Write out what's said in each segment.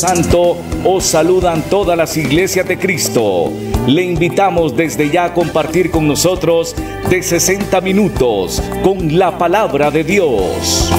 Santo os saludan todas las iglesias de Cristo. Le invitamos desde ya a compartir con nosotros de 60 minutos con la palabra de Dios.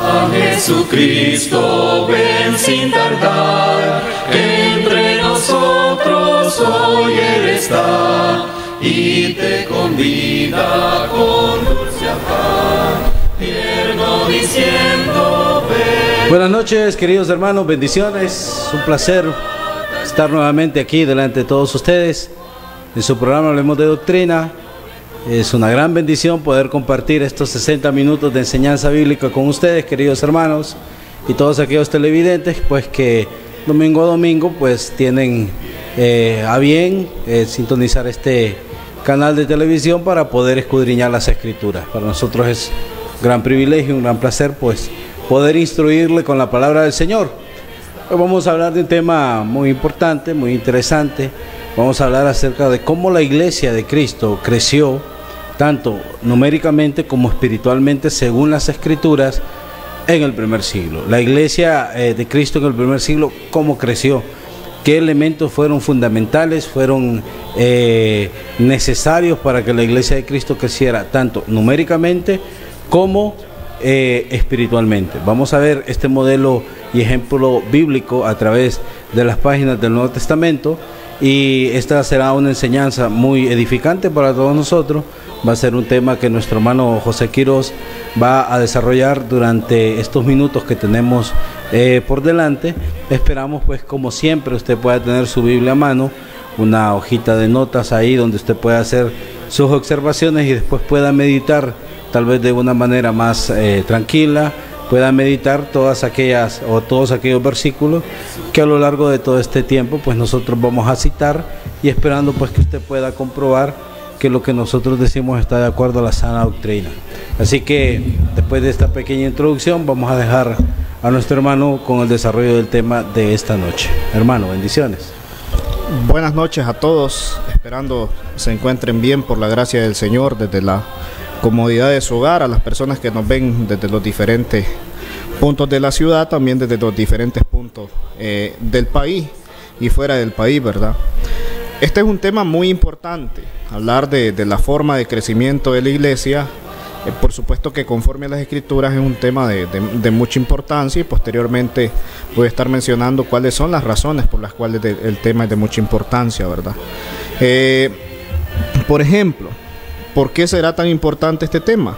A Jesucristo ven sin tardar, entre nosotros hoy Él está y te convida con dulce afán, tierno diciendo ven. Buenas noches, queridos hermanos, bendiciones, un placer estar nuevamente aquí delante de todos ustedes en su programa Hablemos de Doctrina. Es una gran bendición poder compartir estos 60 minutos de enseñanza bíblica con ustedes, queridos hermanos, y todos aquellos televidentes pues que domingo a domingo pues tienen a bien sintonizar este canal de televisión para poder escudriñar las escrituras. Para nosotros es un gran privilegio, un gran placer pues poder instruirle con la palabra del Señor. Hoy vamos a hablar de un tema muy importante, muy interesante. Vamos a hablar acerca de cómo la iglesia de Cristo creció, tanto numéricamente como espiritualmente, según las escrituras, en el primer siglo. La iglesia de Cristo en el primer siglo, ¿cómo creció? ¿Qué elementos fueron fundamentales, fueron necesarios para que la iglesia de Cristo creciera, tanto numéricamente como espiritualmente? Vamos a ver este modelo y ejemplo bíblico a través de las páginas del Nuevo Testamento, y esta será una enseñanza muy edificante para todos nosotros. Va a ser un tema que nuestro hermano José Quiroz va a desarrollar durante estos minutos que tenemos por delante. Esperamos pues, como siempre, usted pueda tener su Biblia a mano, una hojita de notas ahí donde usted pueda hacer sus observaciones y después pueda meditar tal vez de una manera más tranquila, pueda meditar todas aquellas o todos aquellos versículos que a lo largo de todo este tiempo pues nosotros vamos a citar, y esperando pues que usted pueda comprobar que lo que nosotros decimos está de acuerdo a la sana doctrina. Así que después de esta pequeña introducción vamos a dejar a nuestro hermano con el desarrollo del tema de esta noche. Hermano, bendiciones. Buenas noches a todos, esperando se encuentren bien por la gracia del Señor desde la comodidad de su hogar, a las personas que nos ven desde los diferentes puntos de la ciudad, también desde los diferentes puntos del país y fuera del país, ¿verdad? Este es un tema muy importante, hablar de la forma de crecimiento de la iglesia. Por supuesto que conforme a las escrituras es un tema de mucha importancia, y posteriormente voy a estar mencionando cuáles son las razones por las cuales el tema es de mucha importancia, ¿verdad? Por ejemplo, ¿por qué será tan importante este tema?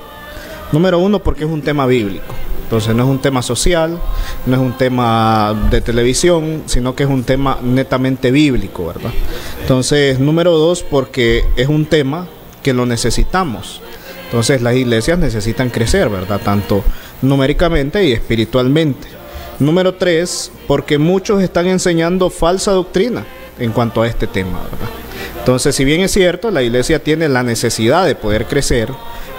Número uno, porque es un tema bíblico. Entonces no es un tema social, no es un tema de televisión, sino que es un tema netamente bíblico, ¿verdad? Entonces, número dos, porque es un tema que lo necesitamos. Entonces las iglesias necesitan crecer, ¿verdad? Tanto numéricamente y espiritualmente. Número tres, porque muchos están enseñando falsa doctrina en cuanto a este tema, ¿verdad? Entonces, si bien es cierto, la iglesia tiene la necesidad de poder crecer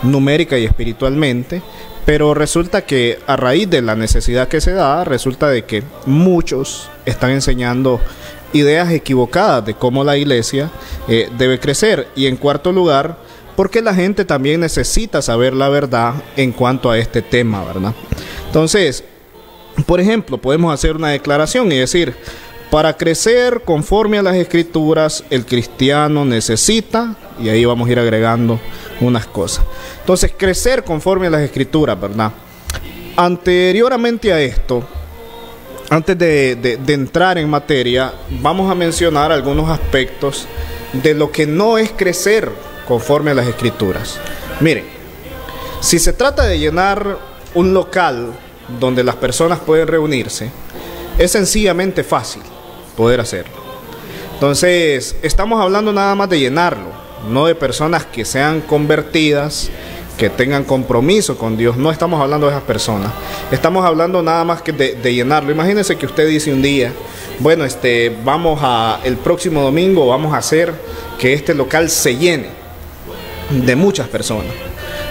numérica y espiritualmente, pero resulta que a raíz de la necesidad que se da, resulta de que muchos están enseñando ideas equivocadas de cómo la iglesia debe crecer. Y en cuarto lugar, porque la gente también necesita saber la verdad en cuanto a este tema, ¿verdad? Entonces, por ejemplo, podemos hacer una declaración y decir: para crecer conforme a las escrituras, el cristiano necesita, y ahí vamos a ir agregando unas cosas. Entonces, crecer conforme a las escrituras, ¿verdad? Anteriormente a esto, antes de entrar en materia, vamos a mencionar algunos aspectos de lo que no es crecer conforme a las escrituras. Miren, si se trata de llenar un local donde las personas pueden reunirse, es sencillamente fácil poder hacerlo. Entonces, estamos hablando nada más de llenarlo, no de personas que sean convertidas, que tengan compromiso con Dios. No estamos hablando de esas personas, estamos hablando nada más que de llenarlo. Imagínense que usted dice un día: bueno, el próximo domingo vamos a hacer que este local se llene de muchas personas.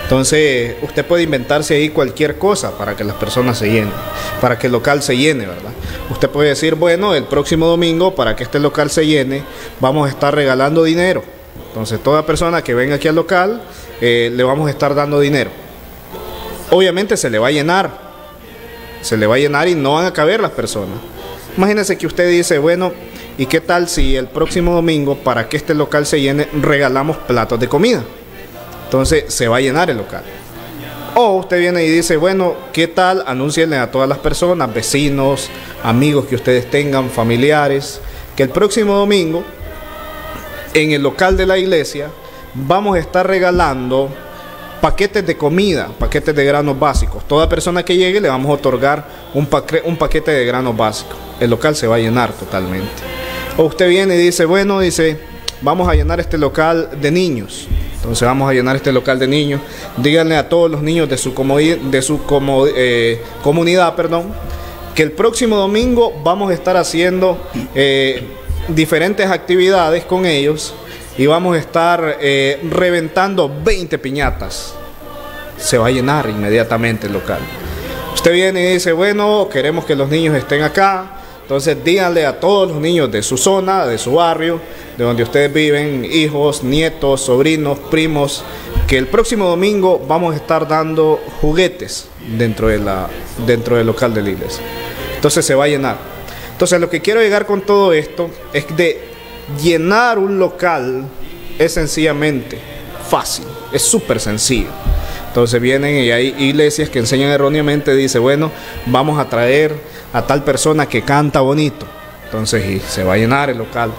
Entonces, usted puede inventarse ahí cualquier cosa para que las personas se llenen, para que el local se llene, ¿verdad? Usted puede decir: bueno, el próximo domingo, para que este local se llene, vamos a estar regalando dinero. Entonces, toda persona que venga aquí al local, le vamos a estar dando dinero. Obviamente se le va a llenar y no van a caber las personas. Imagínense que usted dice, bueno, ¿y qué tal si el próximo domingo, para que este local se llene, regalamos platos de comida? Entonces se va a llenar el local. O usted viene y dice, bueno, ¿qué tal? Anúncienle a todas las personas, vecinos, amigos que ustedes tengan, familiares, que el próximo domingo, en el local de la iglesia, vamos a estar regalando paquetes de comida, paquetes de granos básicos. Toda persona que llegue le vamos a otorgar un paquete de granos básicos. El local se va a llenar totalmente. O usted viene y dice, bueno, vamos a llenar este local de niños. Entonces vamos a llenar este local de niños. Díganle a todos los niños de su comunidad, que el próximo domingo vamos a estar haciendo diferentes actividades con ellos y vamos a estar reventando 20 piñatas. Se va a llenar inmediatamente el local. Usted viene y dice, bueno, queremos que los niños estén acá. Entonces díganle a todos los niños de su zona, de su barrio, de donde ustedes viven, hijos, nietos, sobrinos, primos, que el próximo domingo vamos a estar dando juguetes dentro del local de la iglesia. Entonces se va a llenar. Entonces lo que quiero llegar con todo esto es de llenar un local es sencillamente fácil, es súper sencillo. Entonces vienen y hay iglesias que enseñan erróneamente, dice, bueno, vamos a traer a tal persona que canta bonito. Entonces y se va a llenar el local.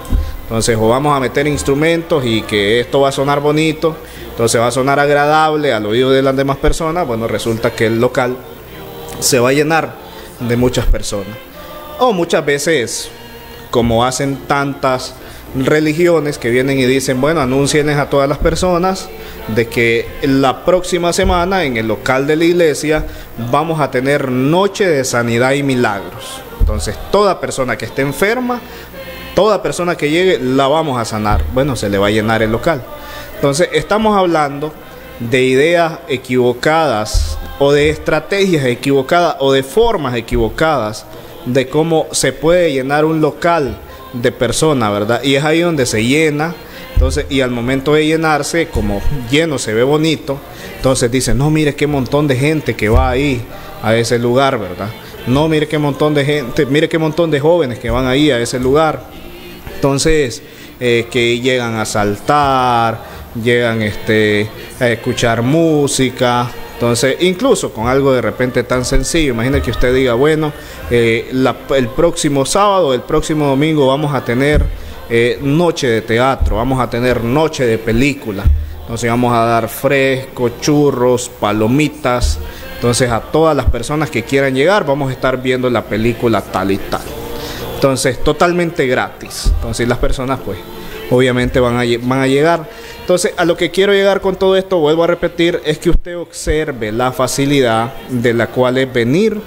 Entonces o vamos a meter instrumentos y que esto va a sonar bonito, entonces va a sonar agradable al oído de las demás personas. Bueno, resulta que el local se va a llenar de muchas personas. O muchas veces, como hacen tantas religiones que vienen y dicen, bueno, anúncienles a todas las personas de que la próxima semana en el local de la iglesia vamos a tener noche de sanidad y milagros. Entonces toda persona que esté enferma, toda persona que llegue, la vamos a sanar. Bueno, se le va a llenar el local. Entonces estamos hablando de ideas equivocadas o de estrategias equivocadas o de formas equivocadas de cómo se puede llenar un local de personas, ¿verdad? Y es ahí donde se llena. Entonces, y al momento de llenarse, como lleno se ve bonito, entonces dicen, no, mire qué montón de gente que va ahí a ese lugar, ¿verdad? No, mire qué montón de gente, mire qué montón de jóvenes que van ahí a ese lugar. Entonces, que llegan a saltar, llegan a escuchar música. Entonces, incluso con algo de repente tan sencillo, imagina que usted diga, bueno, el próximo sábado, el próximo domingo vamos a tener noche de teatro, vamos a tener noche de película. Entonces vamos a dar fresco, churros, palomitas. Entonces a todas las personas que quieran llegar vamos a estar viendo la película tal y tal. Entonces totalmente gratis. Entonces las personas pues obviamente van a llegar. Entonces a lo que quiero llegar con todo esto, vuelvo a repetir, es que usted observe la facilidad de la cual es venir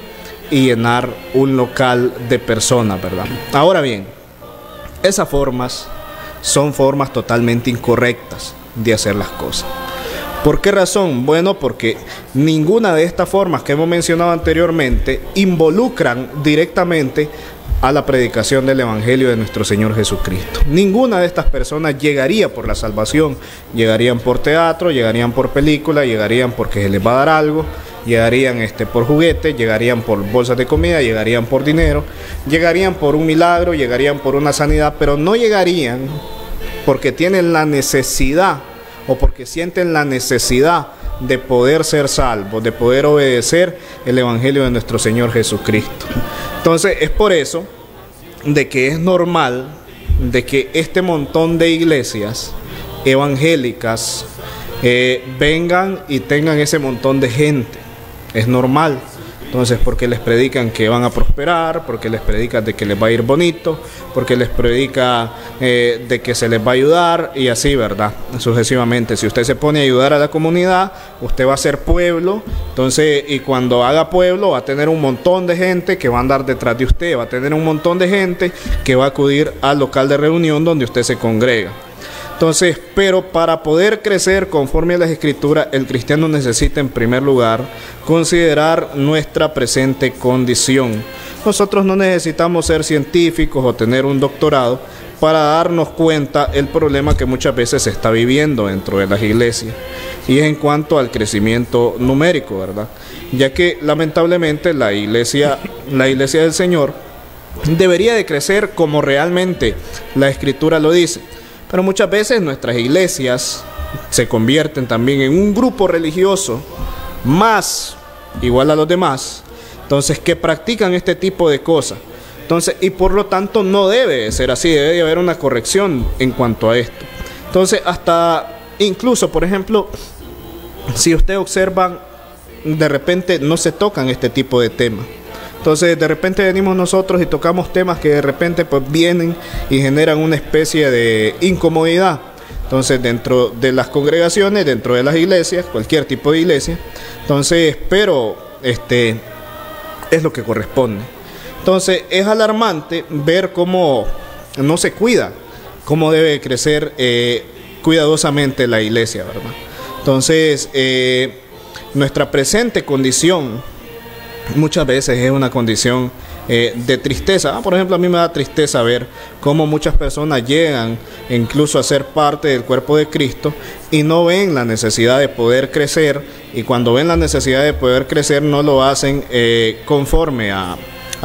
y llenar un local de personas, ¿verdad? Ahora bien, esas formas son formas totalmente incorrectas de hacer las cosas. ¿Por qué razón? Bueno, porque ninguna de estas formas que hemos mencionado anteriormente involucran directamente a la predicación del Evangelio de nuestro Señor Jesucristo. Ninguna de estas personas llegaría por la salvación. Llegarían por teatro, llegarían por película, llegarían porque se les va a dar algo, llegarían por juguetes, llegarían por bolsas de comida, llegarían por dinero, llegarían por un milagro, llegarían por una sanidad, pero no llegarían porque tienen la necesidad o porque sienten la necesidad de poder ser salvos, de poder obedecer el Evangelio de nuestro Señor Jesucristo. Entonces es por eso de que es normal de que este montón de iglesias evangélicas vengan y tengan ese montón de gente. Es normal. Entonces, porque les predican que van a prosperar, porque les predican de que les va a ir bonito, porque les predica de que se les va a ayudar y así, ¿verdad? Sucesivamente. Si usted se pone a ayudar a la comunidad, usted va a ser pueblo. Entonces, y cuando haga pueblo, va a tener un montón de gente que va a andar detrás de usted, va a tener un montón de gente que va a acudir al local de reunión donde usted se congrega. Entonces, pero para poder crecer conforme a las Escrituras, el cristiano necesita en primer lugar considerar nuestra presente condición. Nosotros no necesitamos ser científicos o tener un doctorado para darnos cuenta el problema que muchas veces se está viviendo dentro de las iglesias, y es en cuanto al crecimiento numérico, ¿verdad? Ya que lamentablemente la iglesia del Señor debería de crecer como realmente la Escritura lo dice, pero muchas veces nuestras iglesias se convierten también en un grupo religioso más igual a los demás, entonces, que practican este tipo de cosas. Entonces, y por lo tanto no debe ser así, debe de haber una corrección en cuanto a esto. Entonces, hasta incluso, por ejemplo, si usted observa, de repente no se tocan este tipo de temas. Entonces, de repente venimos nosotros y tocamos temas que de repente pues vienen y generan una especie de incomodidad. Entonces, dentro de las congregaciones, dentro de las iglesias, cualquier tipo de iglesia, entonces, pero es lo que corresponde. Entonces, es alarmante ver cómo no se cuida, cómo debe crecer cuidadosamente la iglesia, ¿verdad? Entonces, nuestra presente condición muchas veces es una condición de tristeza. Por ejemplo, a mí me da tristeza ver cómo muchas personas llegan incluso a ser parte del cuerpo de Cristo y no ven la necesidad de poder crecer, y cuando ven la necesidad de poder crecer no lo hacen conforme a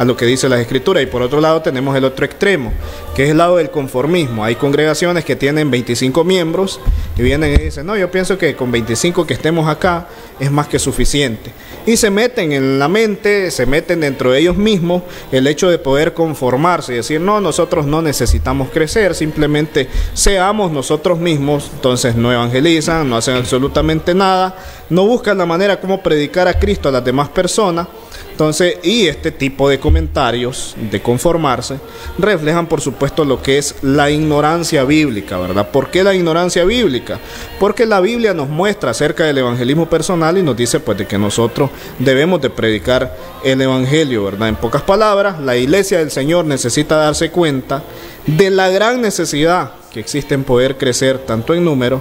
lo que dice las Escrituras. Y por otro lado tenemos el otro extremo, que es el lado del conformismo. Hay congregaciones que tienen 25 miembros y vienen y dicen, no, yo pienso que con 25 que estemos acá es más que suficiente. Y se meten en la mente, se meten dentro de ellos mismos el hecho de poder conformarse y decir, no, nosotros no necesitamos crecer, simplemente seamos nosotros mismos. Entonces no evangelizan, no hacen absolutamente nada, no buscan la manera como predicar a Cristo a las demás personas. Entonces, y este tipo de comentarios de conformarse reflejan, por supuesto, lo que es la ignorancia bíblica, ¿verdad? ¿Por qué la ignorancia bíblica? Porque la Biblia nos muestra acerca del evangelismo personal y nos dice pues de que nosotros debemos de predicar el evangelio, ¿verdad? En pocas palabras, la iglesia del Señor necesita darse cuenta de la gran necesidad que existe en poder crecer tanto en número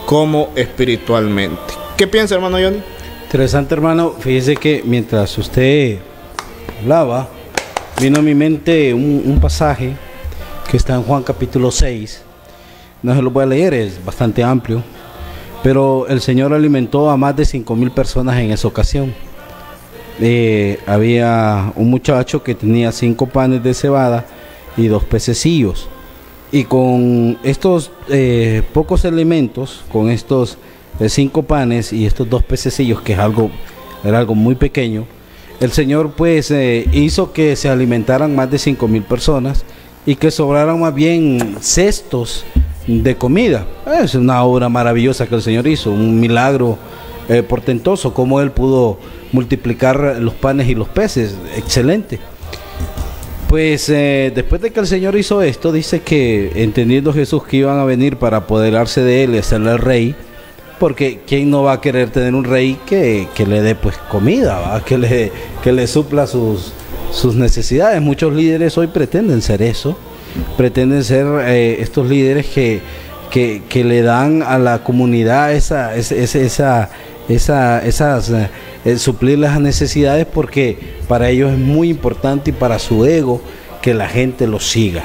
como espiritualmente. ¿Qué piensa, hermano Johnny? Interesante, hermano. Fíjese que mientras usted hablaba, vino a mi mente un pasaje que está en Juan capítulo 6. No se lo voy a leer, es bastante amplio, pero el Señor alimentó a más de 5,000 personas en esa ocasión. Había un muchacho que tenía 5 panes de cebada y 2 pececillos, y con estos pocos elementos, con estos 5 panes y estos 2 pececillos, que era algo muy pequeño, el Señor pues hizo que se alimentaran más de 5,000 personas y que sobraran más bien cestos de comida. Es una obra maravillosa que el Señor hizo, un milagro portentoso, como Él pudo multiplicar los panes y los peces. Excelente. Pues después de que el Señor hizo esto, dice que entendiendo Jesús que iban a venir para apoderarse de Él y hacerle el rey, porque ¿quién no va a querer tener un rey que le dé pues comida, ¿va? Que le supla sus necesidades? Muchos líderes hoy pretenden ser eso, pretenden ser estos líderes que le dan a la comunidad suplir las necesidades, porque para ellos es muy importante y para su ego que la gente los siga.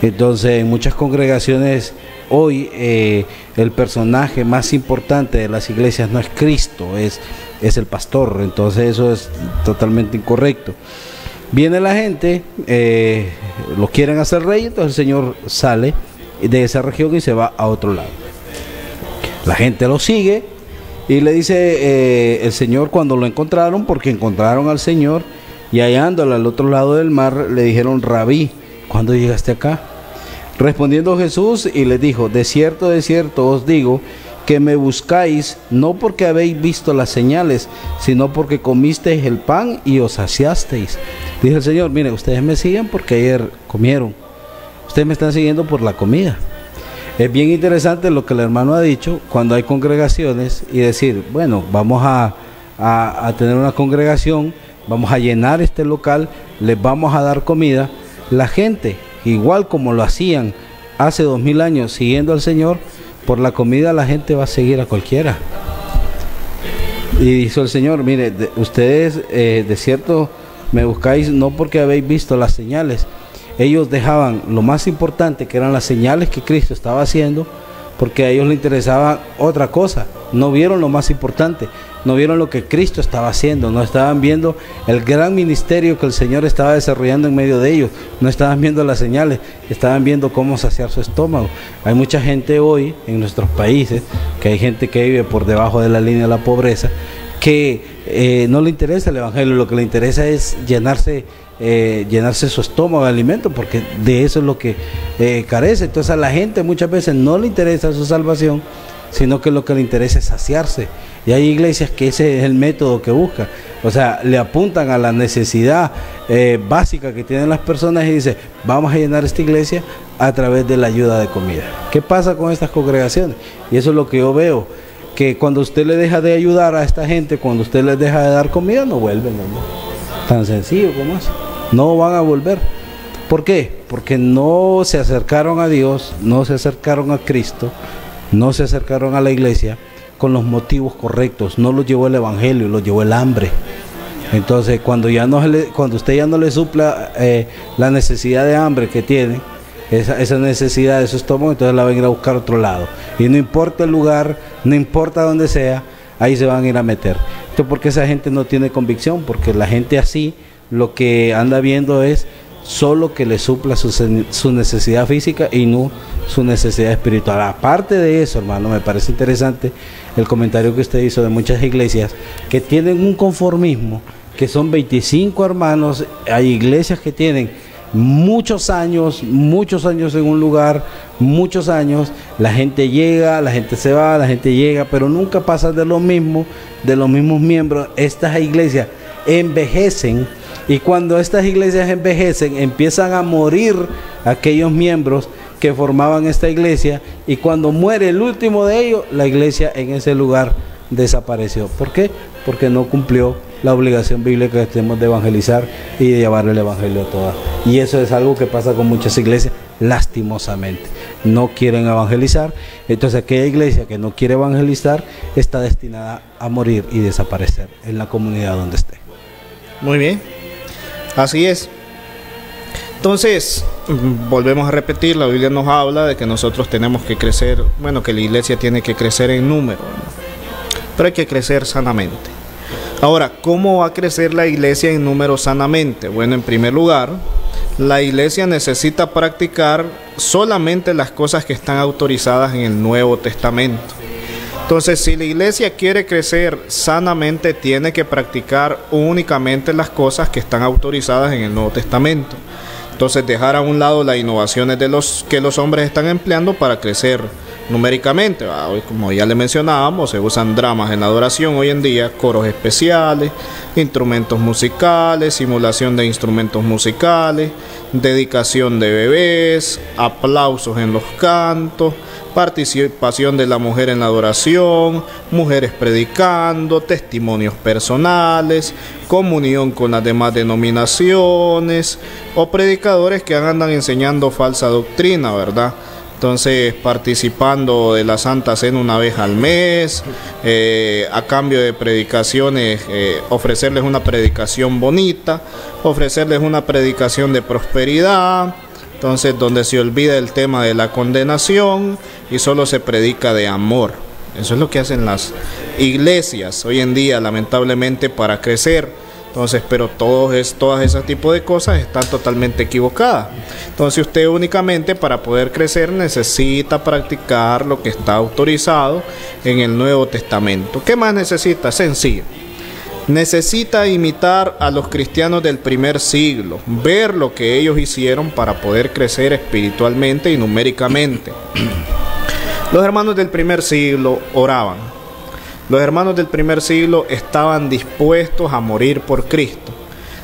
Entonces, en muchas congregaciones hoy el personaje más importante de las iglesias no es Cristo, es el pastor. Entonces eso es totalmente incorrecto. Viene la gente, lo quieren hacer rey, entonces el Señor sale de esa región y se va a otro lado. La gente lo sigue y le dice el Señor, cuando lo encontraron, porque encontraron al Señor y hallándolo al otro lado del mar, le dijeron: Rabí, ¿cuándo llegaste acá? Respondiendo Jesús y les dijo: de cierto os digo que me buscáis no porque habéis visto las señales, sino porque comisteis el pan y os saciasteis. Dijo el Señor: mire, ustedes me siguen porque ayer comieron, ustedes me están siguiendo por la comida. Es bien interesante lo que el hermano ha dicho cuando hay congregaciones y decir: bueno, vamos a tener una congregación, vamos a llenar este local, les vamos a dar comida. La gente, igual como lo hacían hace 2000 años siguiendo al Señor, por la comida la gente va a seguir a cualquiera. Y dijo el Señor: mire, ustedes de cierto me buscáis no porque habéis visto las señales. ellos dejaban lo más importante, que eran las señales que Cristo estaba haciendo, porque a ellos les interesaba otra cosa. No vieron lo más importante, no vieron lo que Cristo estaba haciendo, no estaban viendo el gran ministerio que el Señor estaba desarrollando en medio de ellos, no estaban viendo las señales, estaban viendo cómo saciar su estómago. Hay mucha gente hoy en nuestros países, que hay gente que vive por debajo de la línea de la pobreza, que no le interesa el evangelio, lo que le interesa es llenarse su estómago de alimento, porque de eso es lo que carece. Entonces a la gente muchas veces no le interesa su salvación, sino que lo que le interesa es saciarse. Y hay iglesias que ese es el método que buscan, o sea, le apuntan a la necesidad básica que tienen las personas y dicen, vamos a llenar esta iglesia a través de la ayuda de comida. ¿Qué pasa con estas congregaciones? Y eso es lo que yo veo, que cuando usted le deja de ayudar a esta gente, cuando usted les deja de dar comida, no vuelven, ¿no? Tan sencillo como eso. No van a volver. ¿Por qué? Porque no se acercaron a Dios, no se acercaron a Cristo, no se acercaron a la iglesia con los motivos correctos. No los llevó el evangelio, los llevó el hambre. Entonces, cuando usted ya no le supla la necesidad de hambre que tiene, esa necesidad de su estómago, entonces la van a ir a buscar a otro lado. Y no importa el lugar, no importa dónde sea, ahí se van a ir a meter. Esto porque esa gente no tiene convicción, porque la gente así lo que anda viendo es solo que le supla su necesidad física y no su necesidad espiritual. Aparte de eso, hermano, me parece interesante el comentario que usted hizo de muchas iglesias que tienen un conformismo, que son 25 hermanos. Hay iglesias que tienen muchos años en un lugar, muchos años, la gente llega, la gente se va, la gente llega, pero nunca pasa de lo mismo, de los mismos miembros. Estas iglesias envejecen, y cuando estas iglesias envejecen, empiezan a morir aquellos miembros que formaban esta iglesia, y cuando muere el último de ellos, la iglesia en ese lugar desapareció. ¿Por qué? Porque no cumplió la obligación bíblica que tenemos de evangelizar y de llevar el evangelio a todas. Y eso es algo que pasa con muchas iglesias, lastimosamente. No quieren evangelizar. Entonces aquella iglesia que no quiere evangelizar está destinada a morir y desaparecer en la comunidad donde esté. Muy bien, así es. Entonces, volvemos a repetir, la Biblia nos habla de que nosotros tenemos que crecer, bueno, que la iglesia tiene que crecer en número, pero hay que crecer sanamente. Ahora, ¿cómo va a crecer la iglesia en número sanamente? Bueno, en primer lugar, la iglesia necesita practicar solamente las cosas que están autorizadas en el Nuevo Testamento. Entonces, si la iglesia quiere crecer sanamente, tiene que practicar únicamente las cosas que están autorizadas en el Nuevo Testamento. Entonces, dejar a un lado las innovaciones que los hombres están empleando para crecer numéricamente. Hoy, como ya le mencionábamos, se usan dramas en la adoración hoy en día, coros especiales, instrumentos musicales, simulación de instrumentos musicales, dedicación de bebés, aplausos en los cantos, participación de la mujer en la adoración, mujeres predicando, testimonios personales, comunión con las demás denominaciones, o predicadores que andan enseñando falsa doctrina, ¿verdad? Entonces, participando de la Santa Cena una vez al mes, a cambio de predicaciones, ofrecerles una predicación bonita, ofrecerles una predicación de prosperidad. Entonces, donde se olvida el tema de la condenación y solo se predica de amor. Eso es lo que hacen las iglesias hoy en día, lamentablemente, para crecer. Entonces, pero todas ese tipo de cosas están totalmente equivocadas. Entonces, usted únicamente para poder crecer necesita practicar lo que está autorizado en el Nuevo Testamento. ¿Qué más necesita? Sencillo. Necesita imitar a los cristianos del primer siglo, ver lo que ellos hicieron para poder crecer espiritualmente y numéricamente. Los hermanos del primer siglo oraban. Los hermanos del primer siglo estaban dispuestos a morir por Cristo.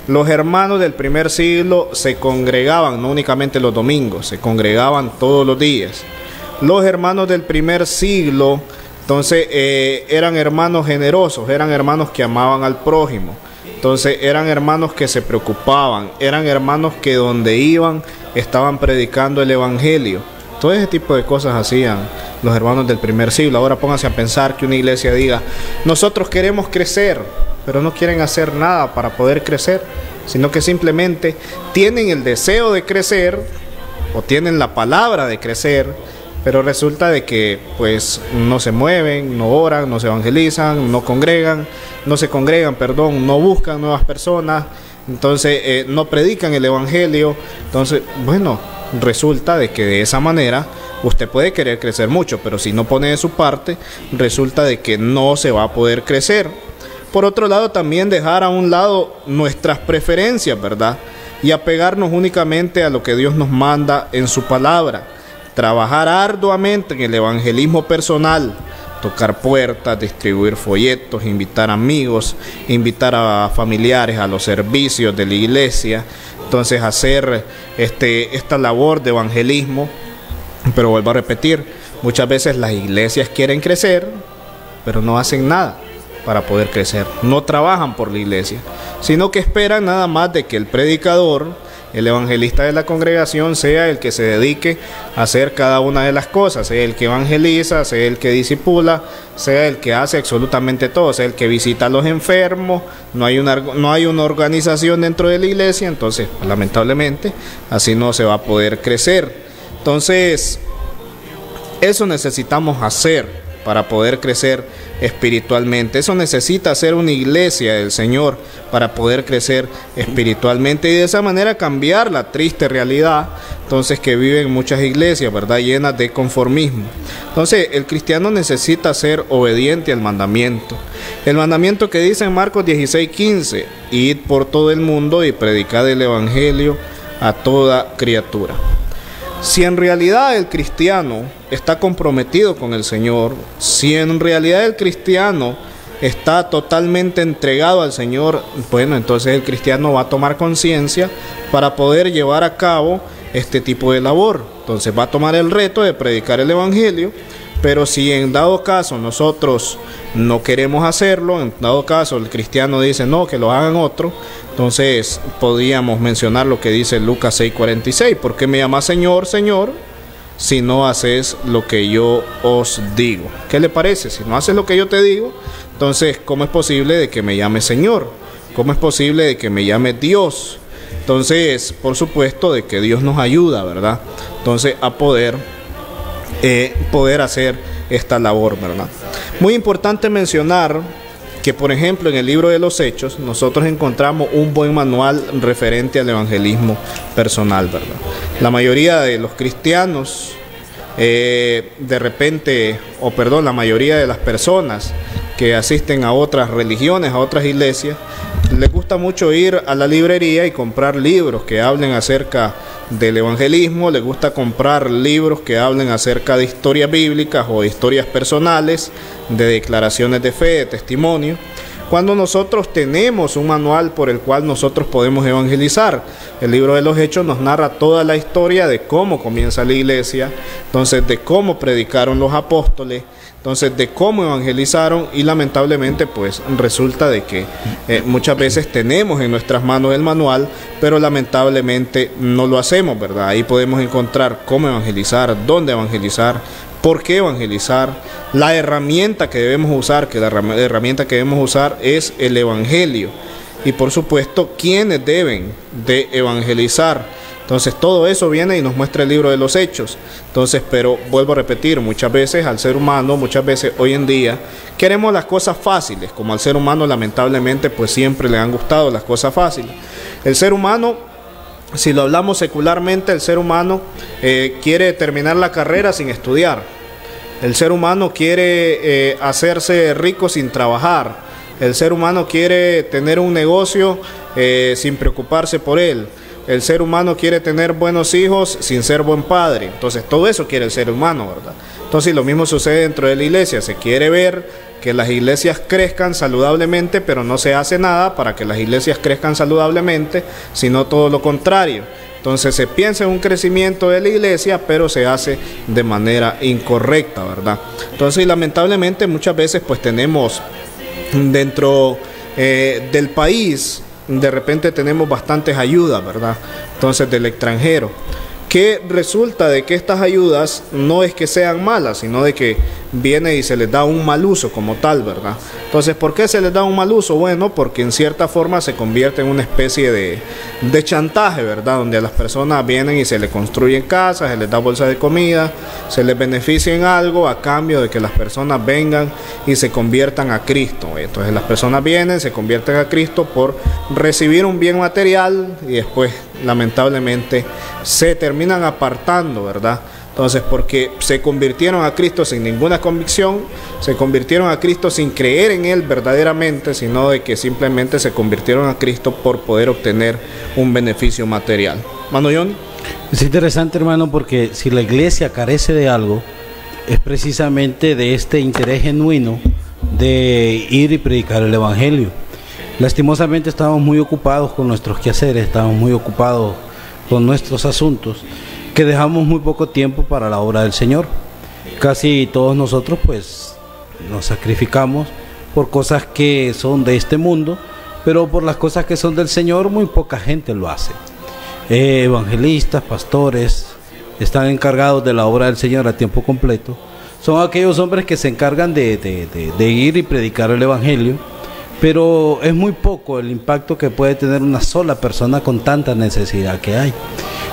Los hermanos del primer siglo se congregaban, no únicamente los domingos, se congregaban todos los días. Los hermanos del primer siglo, entonces, eran hermanos generosos, eran hermanos que amaban al prójimo. Entonces, eran hermanos que se preocupaban, eran hermanos que donde iban estaban predicando el evangelio. Todo ese tipo de cosas hacían los hermanos del primer siglo. Ahora pónganse a pensar que una iglesia diga, nosotros queremos crecer, pero no quieren hacer nada para poder crecer, sino que simplemente tienen el deseo de crecer o tienen la palabra de crecer, pero resulta de que pues no se mueven, no oran, no se evangelizan, no se congregan, no buscan nuevas personas, entonces no predican el evangelio. Entonces, bueno, resulta de que de esa manera usted puede querer crecer mucho, pero si no pone de su parte, resulta de que no se va a poder crecer. Por otro lado, también dejar a un lado nuestras preferencias, ¿verdad? Y apegarnos únicamente a lo que Dios nos manda en su palabra. Trabajar arduamente en el evangelismo personal, tocar puertas, distribuir folletos, invitar amigos, invitar a familiares a los servicios de la iglesia. Entonces hacer esta labor de evangelismo. Pero vuelvo a repetir, muchas veces las iglesias quieren crecer, pero no hacen nada para poder crecer. No trabajan por la iglesia, sino que esperan nada más de que el predicador, el evangelista de la congregación, sea el que se dedique a hacer cada una de las cosas, sea el que evangeliza, sea el que discipula, sea el que hace absolutamente todo, sea el que visita a los enfermos. No hay una organización dentro de la iglesia, entonces lamentablemente así no se va a poder crecer. Entonces, eso necesitamos hacer para poder crecer espiritualmente. Eso necesita ser una iglesia del Señor para poder crecer espiritualmente y de esa manera cambiar la triste realidad entonces que viven muchas iglesias, ¿verdad?, llenas de conformismo. Entonces, el cristiano necesita ser obediente al mandamiento. El mandamiento que dice en Marcos 16:15, id por todo el mundo y predicad el evangelio a toda criatura. Si en realidad el cristiano está comprometido con el Señor, si en realidad el cristiano está totalmente entregado al Señor, bueno, entonces el cristiano va a tomar conciencia para poder llevar a cabo este tipo de labor. Entonces va a tomar el reto de predicar el evangelio, pero si en dado caso nosotros no queremos hacerlo, en dado caso el cristiano dice no, que lo hagan otro, entonces podríamos mencionar lo que dice Lucas 6:46, ¿por qué me llamas Señor, Señor, si no haces lo que yo os digo? ¿Qué le parece? Si no haces lo que yo te digo, entonces ¿cómo es posible de que me llame Señor? ¿Cómo es posible de que me llame Dios? Entonces, por supuesto de que Dios nos ayuda, ¿verdad? Entonces a poder hacer esta labor, ¿verdad? Muy importante mencionar que, por ejemplo, en el libro de los Hechos nosotros encontramos un buen manual referente al evangelismo personal, ¿verdad? La mayoría de los cristianos, la mayoría de las personas que asisten a otras religiones, a otras iglesias, les gusta mucho ir a la librería y comprar libros que hablen acerca del evangelismo, les gusta comprar libros que hablen acerca de historias bíblicas o historias personales, de declaraciones de fe, de testimonio, cuando nosotros tenemos un manual por el cual nosotros podemos evangelizar. El libro de los Hechos nos narra toda la historia de cómo comienza la iglesia, entonces de cómo predicaron los apóstoles, entonces de cómo evangelizaron, y lamentablemente pues resulta de que muchas veces tenemos en nuestras manos el manual, pero lamentablemente no lo hacemos, ¿verdad? Ahí podemos encontrar cómo evangelizar, dónde evangelizar, por qué evangelizar, la herramienta que debemos usar, que la herramienta que debemos usar es el evangelio, y por supuesto quiénes deben de evangelizar. Entonces todo eso viene y nos muestra el libro de los Hechos. Entonces, pero vuelvo a repetir, muchas veces al ser humano, muchas veces hoy en día, queremos las cosas fáciles, como al ser humano lamentablemente pues siempre le han gustado las cosas fáciles. El ser humano, si lo hablamos secularmente, el ser humano quiere terminar la carrera sin estudiar. El ser humano quiere hacerse rico sin trabajar. El ser humano quiere tener un negocio sin preocuparse por él. El ser humano quiere tener buenos hijos sin ser buen padre. Entonces todo eso quiere el ser humano, ¿verdad? Entonces lo mismo sucede dentro de la iglesia. Se quiere ver que las iglesias crezcan saludablemente, pero no se hace nada para que las iglesias crezcan saludablemente, sino todo lo contrario. Entonces se piensa en un crecimiento de la iglesia, pero se hace de manera incorrecta, ¿verdad? Entonces lamentablemente muchas veces pues tenemos dentro del país, de repente tenemos bastantes ayudas, ¿verdad? Entonces del extranjero, que resulta de que estas ayudas no es que sean malas, sino de que viene y se les da un mal uso como tal, ¿verdad? Entonces, ¿por qué se les da un mal uso? Bueno, porque en cierta forma se convierte en una especie de chantaje, ¿verdad? Donde las personas vienen y se les construyen casas, se les da bolsa de comida, se les beneficia en algo a cambio de que las personas vengan y se conviertan a Cristo. Entonces las personas vienen, se convierten a Cristo por recibir un bien material y después lamentablemente se terminan apartando, ¿verdad? Entonces, porque se convirtieron a Cristo sin ninguna convicción, se convirtieron a Cristo sin creer en Él verdaderamente, sino de que simplemente se convirtieron a Cristo por poder obtener un beneficio material. Mano John. Es interesante, hermano, porque si la iglesia carece de algo, es precisamente de este interés genuino de ir y predicar el Evangelio. Lastimosamente estamos muy ocupados con nuestros quehaceres, estamos muy ocupados con nuestros asuntos, que dejamos muy poco tiempo para la obra del Señor. Casi todos nosotros pues nos sacrificamos por cosas que son de este mundo, pero por las cosas que son del Señor muy poca gente lo hace. Evangelistas, pastores, están encargados de la obra del Señor a tiempo completo. Son aquellos hombres que se encargan de ir y predicar el Evangelio, pero es muy poco el impacto que puede tener una sola persona con tanta necesidad que hay.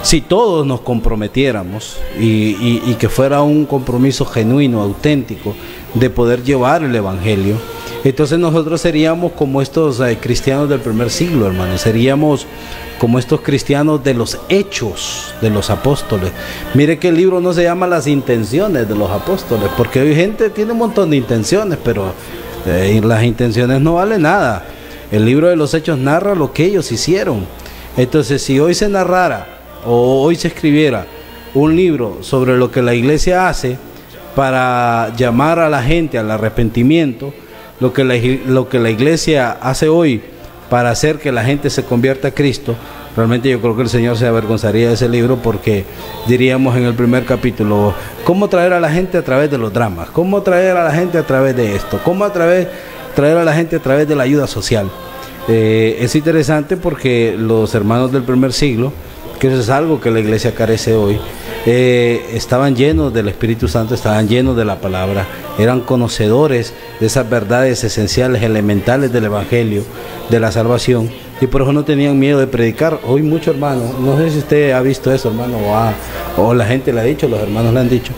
Si todos nos comprometiéramos y que fuera un compromiso genuino, auténtico, de poder llevar el Evangelio, entonces nosotros seríamos como estos cristianos del primer siglo, hermanos. Seríamos como estos cristianos de los hechos de los apóstoles. Mire que el libro no se llama Las intenciones de los apóstoles, porque hoy gente tiene un montón de intenciones, pero las intenciones no valen nada. El libro de los hechos narra lo que ellos hicieron. Entonces, si hoy se narrara o hoy se escribiera un libro sobre lo que la iglesia hace para llamar a la gente al arrepentimiento, lo que la iglesia hace hoy para hacer que la gente se convierta a Cristo, realmente yo creo que el Señor se avergonzaría de ese libro, porque diríamos en el primer capítulo: ¿cómo traer a la gente a través de los dramas? ¿Cómo traer a la gente a través de esto? ¿Cómo traer a la gente a través de la ayuda social? Es interesante porque los hermanos del primer siglo, que eso es algo que la iglesia carece hoy, estaban llenos del Espíritu Santo, estaban llenos de la palabra, eran conocedores de esas verdades esenciales, elementales del Evangelio, de la salvación, y por eso no tenían miedo de predicar. Hoy muchos hermanos, no sé si usted ha visto eso, hermano, o la gente le ha dicho, los hermanos le han dicho,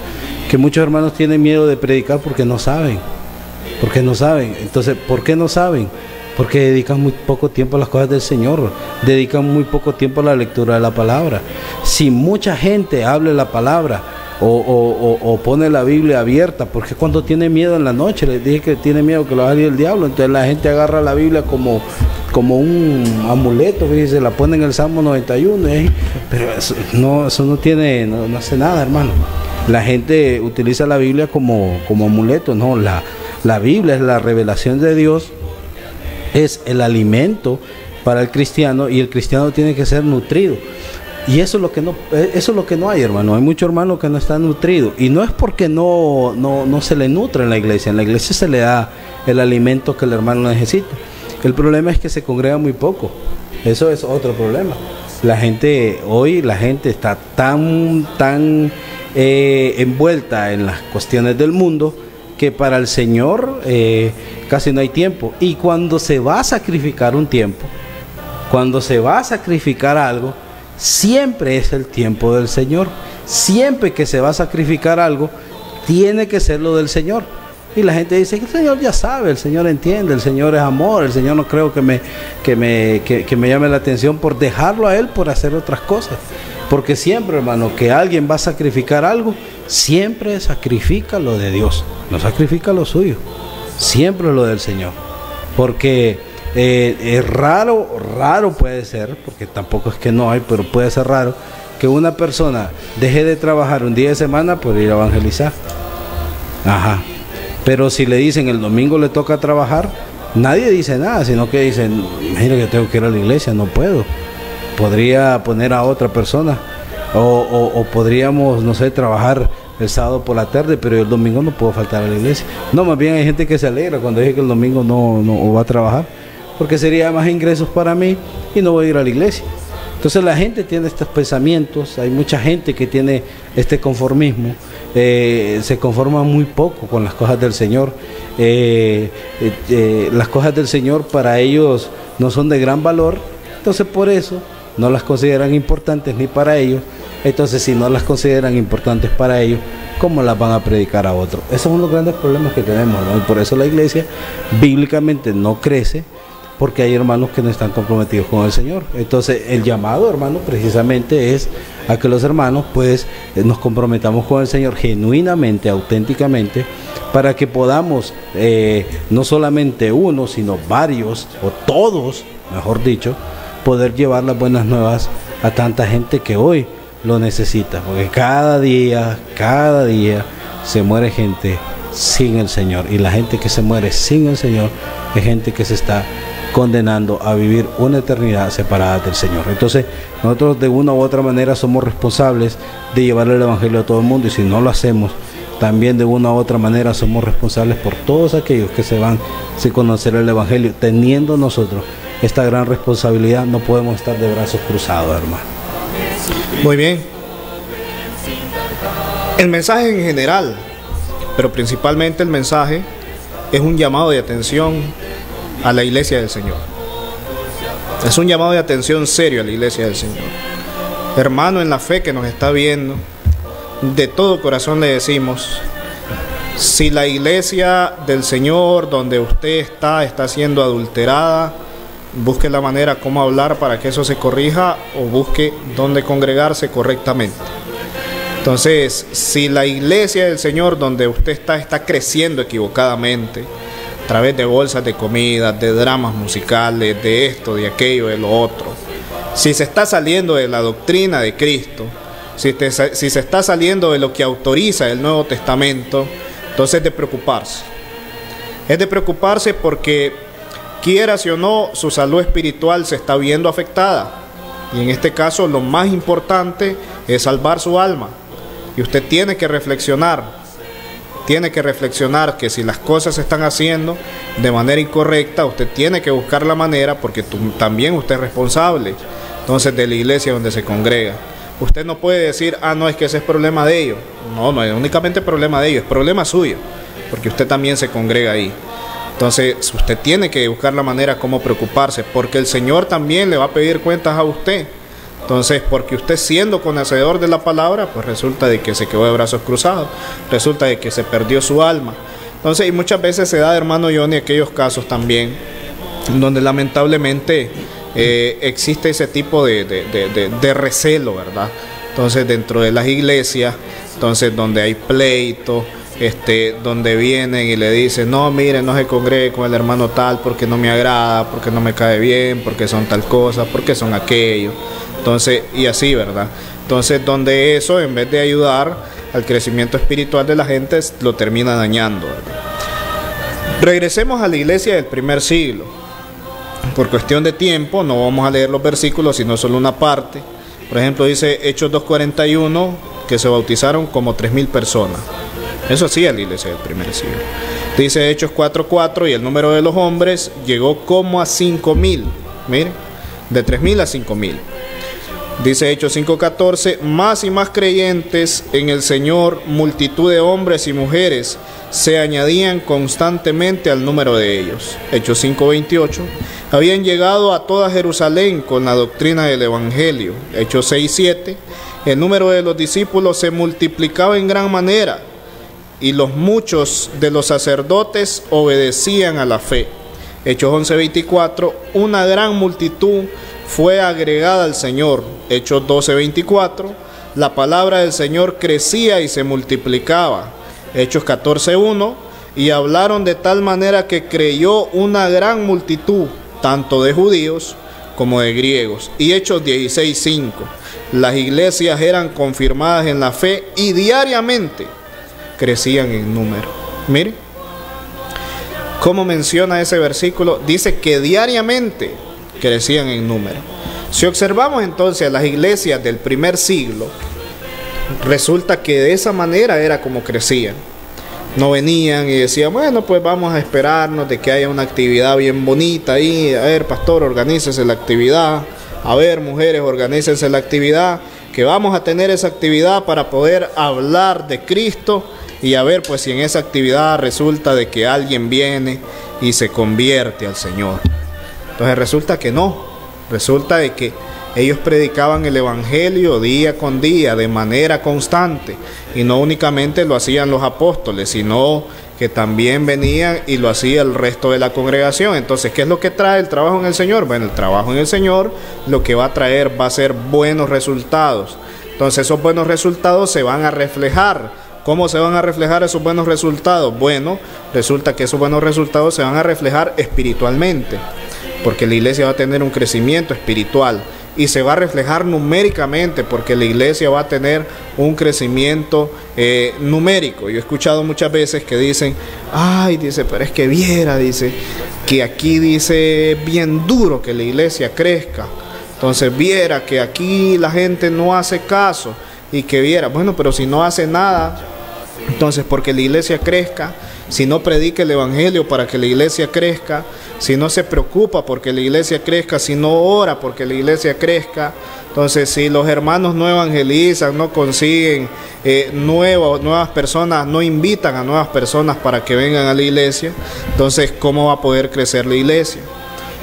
que muchos hermanos tienen miedo de predicar porque no saben. Entonces, ¿por qué no saben? Porque dedican muy poco tiempo a las cosas del Señor, dedican muy poco tiempo a la lectura de la palabra. Si mucha gente habla la palabra o pone la Biblia abierta, porque cuando tiene miedo en la noche, les dije que tiene miedo que lo haga el diablo, entonces la gente agarra la Biblia como un amuleto, y se la pone en el Salmo 91, pero eso no hace nada, hermano. La gente utiliza la Biblia como amuleto. No, la Biblia es la revelación de Dios, es el alimento para el cristiano, y el cristiano tiene que ser nutrido. Y eso es lo que no hay, hermano. Hay muchos hermanos que no están nutridos, y no es porque no se le nutre en la iglesia se le da el alimento que el hermano necesita. El problema es que se congrega muy poco. Eso es otro problema. Hoy la gente está tan envuelta en las cuestiones del mundo, que para el Señor casi no hay tiempo. Y cuando se va a sacrificar un tiempo, cuando se va a sacrificar algo, siempre es el tiempo del Señor. Siempre que se va a sacrificar algo, tiene que ser lo del Señor. Y la gente dice que el Señor ya sabe, el Señor entiende, el Señor es amor, el Señor no creo que me llame la atención por dejarlo a Él por hacer otras cosas. Porque siempre, hermano, que alguien va a sacrificar algo, siempre sacrifica lo de Dios, no sacrifica lo suyo, siempre lo del Señor. Porque es raro puede ser, porque tampoco es que no hay, pero puede ser raro que una persona deje de trabajar un día de semana por ir a evangelizar. Pero si le dicen el domingo le toca trabajar, nadie dice nada, sino que dicen: mira que tengo que ir a la iglesia, no puedo. Podría poner a otra persona, o podríamos, no sé, trabajar el sábado por la tarde, pero el domingo no puedo faltar a la iglesia. No, más bien hay gente que se alegra cuando dice que el domingo no va a trabajar, porque sería más ingresos para mí y no voy a ir a la iglesia. Entonces la gente tiene estos pensamientos, hay mucha gente que tiene este conformismo, se conforma muy poco con las cosas del Señor. Las cosas del Señor para ellos no son de gran valor, entonces por eso no las consideran importantes ni para ellos. Entonces si no las consideran importantes para ellos, ¿cómo las van a predicar a otros? Esos son los grandes problemas que tenemos, ¿no? Y por eso la iglesia bíblicamente no crece, porque hay hermanos que no están comprometidos con el Señor. Entonces el llamado, hermano, precisamente es a que los hermanos pues nos comprometamos con el Señor genuinamente, auténticamente, para que podamos no solamente uno, sino varios, o todos, mejor dicho, poder llevar las buenas nuevas a tanta gente que hoy lo necesita, porque cada día se muere gente sin el Señor, y la gente que se muere sin el Señor es gente que se está condenando a vivir una eternidad separada del Señor. Entonces nosotros de una u otra manera somos responsables de llevar el evangelio a todo el mundo, y si no lo hacemos, también de una u otra manera somos responsables por todos aquellos que se van sin conocer el evangelio. Teniendo nosotros esta gran responsabilidad, no podemos estar de brazos cruzados, hermano. Muy bien. El mensaje en general, pero principalmente el mensaje, es un llamado de atención a la iglesia del Señor. Es un llamado de atención serio a la iglesia del Señor. Hermano en la fe que nos está viendo, de todo corazón le decimos, si la iglesia del Señor donde usted está siendo adulterada, busque la manera cómo hablar para que eso se corrija, o busque dónde congregarse correctamente. Entonces, si la iglesia del Señor donde usted está creciendo equivocadamente, a través de bolsas de comida, de dramas musicales, de esto, de aquello, de lo otro, si se está saliendo de la doctrina de Cristo, si se está saliendo de lo que autoriza el Nuevo Testamento, entonces es de preocuparse. Es de preocuparse porque, quieras o no, su salud espiritual se está viendo afectada. Y en este caso lo más importante es salvar su alma. Y usted tiene que reflexionar que si las cosas se están haciendo de manera incorrecta, usted tiene que buscar la manera, porque también usted es responsable, entonces, de la iglesia donde se congrega. Usted no puede decir, no, es que ese es problema de ellos. No es únicamente problema de ellos, es problema suyo, porque usted también se congrega ahí. Entonces usted tiene que buscar la manera como preocuparse, porque el Señor también le va a pedir cuentas a usted. Entonces, porque usted, siendo conocedor de la palabra, pues resulta de que se quedó de brazos cruzados, resulta de que se perdió su alma. Entonces, y muchas veces se da, hermano Johnny, aquellos casos también donde lamentablemente existe ese tipo de recelo, ¿verdad? Entonces, dentro de las iglesias, entonces donde hay pleito, donde vienen y le dicen, no, mire, no se congregue con el hermano tal porque no me agrada, porque no me cae bien, porque son tal cosa, porque son aquello. Entonces, y así, ¿verdad? Entonces, donde eso, en vez de ayudar al crecimiento espiritual de la gente, lo termina dañando, ¿verdad? Regresemos a la iglesia del primer siglo. Por cuestión de tiempo, no vamos a leer los versículos, sino solo una parte. Por ejemplo, dice Hechos 2:41, que se bautizaron como 3,000 personas. Eso hacía la iglesia del primer siglo. Dice Hechos 4:4, y el número de los hombres llegó como a 5,000. Miren, de 3,000 a 5,000. Dice Hechos 5:14, más y más creyentes en el Señor, multitud de hombres y mujeres se añadían constantemente al número de ellos. Hechos 5:28, habían llegado a toda Jerusalén con la doctrina del Evangelio. Hechos 6:7, el número de los discípulos se multiplicaba en gran manera, y los muchos de los sacerdotes obedecían a la fe. Hechos 11:24, una gran multitud fue agregada al Señor. Hechos 12:24, la palabra del Señor crecía y se multiplicaba. Hechos 14:1, y hablaron de tal manera que creyó una gran multitud, tanto de judíos como de griegos. Y Hechos 16:5, las iglesias eran confirmadas en la fe y diariamente crecían en número. Mire cómo menciona ese versículo, dice que diariamente crecían en número. Si observamos entonces a las iglesias del primer siglo, resulta que de esa manera era como crecían. No venían y decían, bueno, pues vamos a esperarnos de que haya una actividad bien bonita ahí, a ver, pastor, organícese la actividad, a ver, mujeres, organícense la actividad, que vamos a tener esa actividad para poder hablar de Cristo, y a ver pues si en esa actividad resulta de que alguien viene y se convierte al Señor. Entonces resulta que no, resulta de que ellos predicaban el Evangelio día con día, de manera constante, y no únicamente lo hacían los apóstoles, sino que también venían y lo hacía el resto de la congregación. Entonces, ¿qué es lo que trae el trabajo en el Señor? Bueno, el trabajo en el Señor lo que va a traer va a ser buenos resultados. Entonces, esos buenos resultados se van a reflejar. ¿Cómo se van a reflejar esos buenos resultados? Bueno, resulta que esos buenos resultados se van a reflejar espiritualmente, porque la iglesia va a tener un crecimiento espiritual, y se va a reflejar numéricamente, porque la iglesia va a tener un crecimiento numérico. Yo he escuchado muchas veces que dicen, ay, dice, pero es que viera, dice, que aquí dice bien duro que la iglesia crezca. Entonces viera que aquí la gente no hace caso, y que viera, bueno, pero si no hace nada, entonces porque la iglesia crezca, si no predica el Evangelio para que la iglesia crezca, si no se preocupa porque la iglesia crezca, si no ora porque la iglesia crezca, entonces si los hermanos no evangelizan, no consiguen nuevas personas, no invitan a nuevas personas para que vengan a la iglesia, entonces ¿cómo va a poder crecer la iglesia?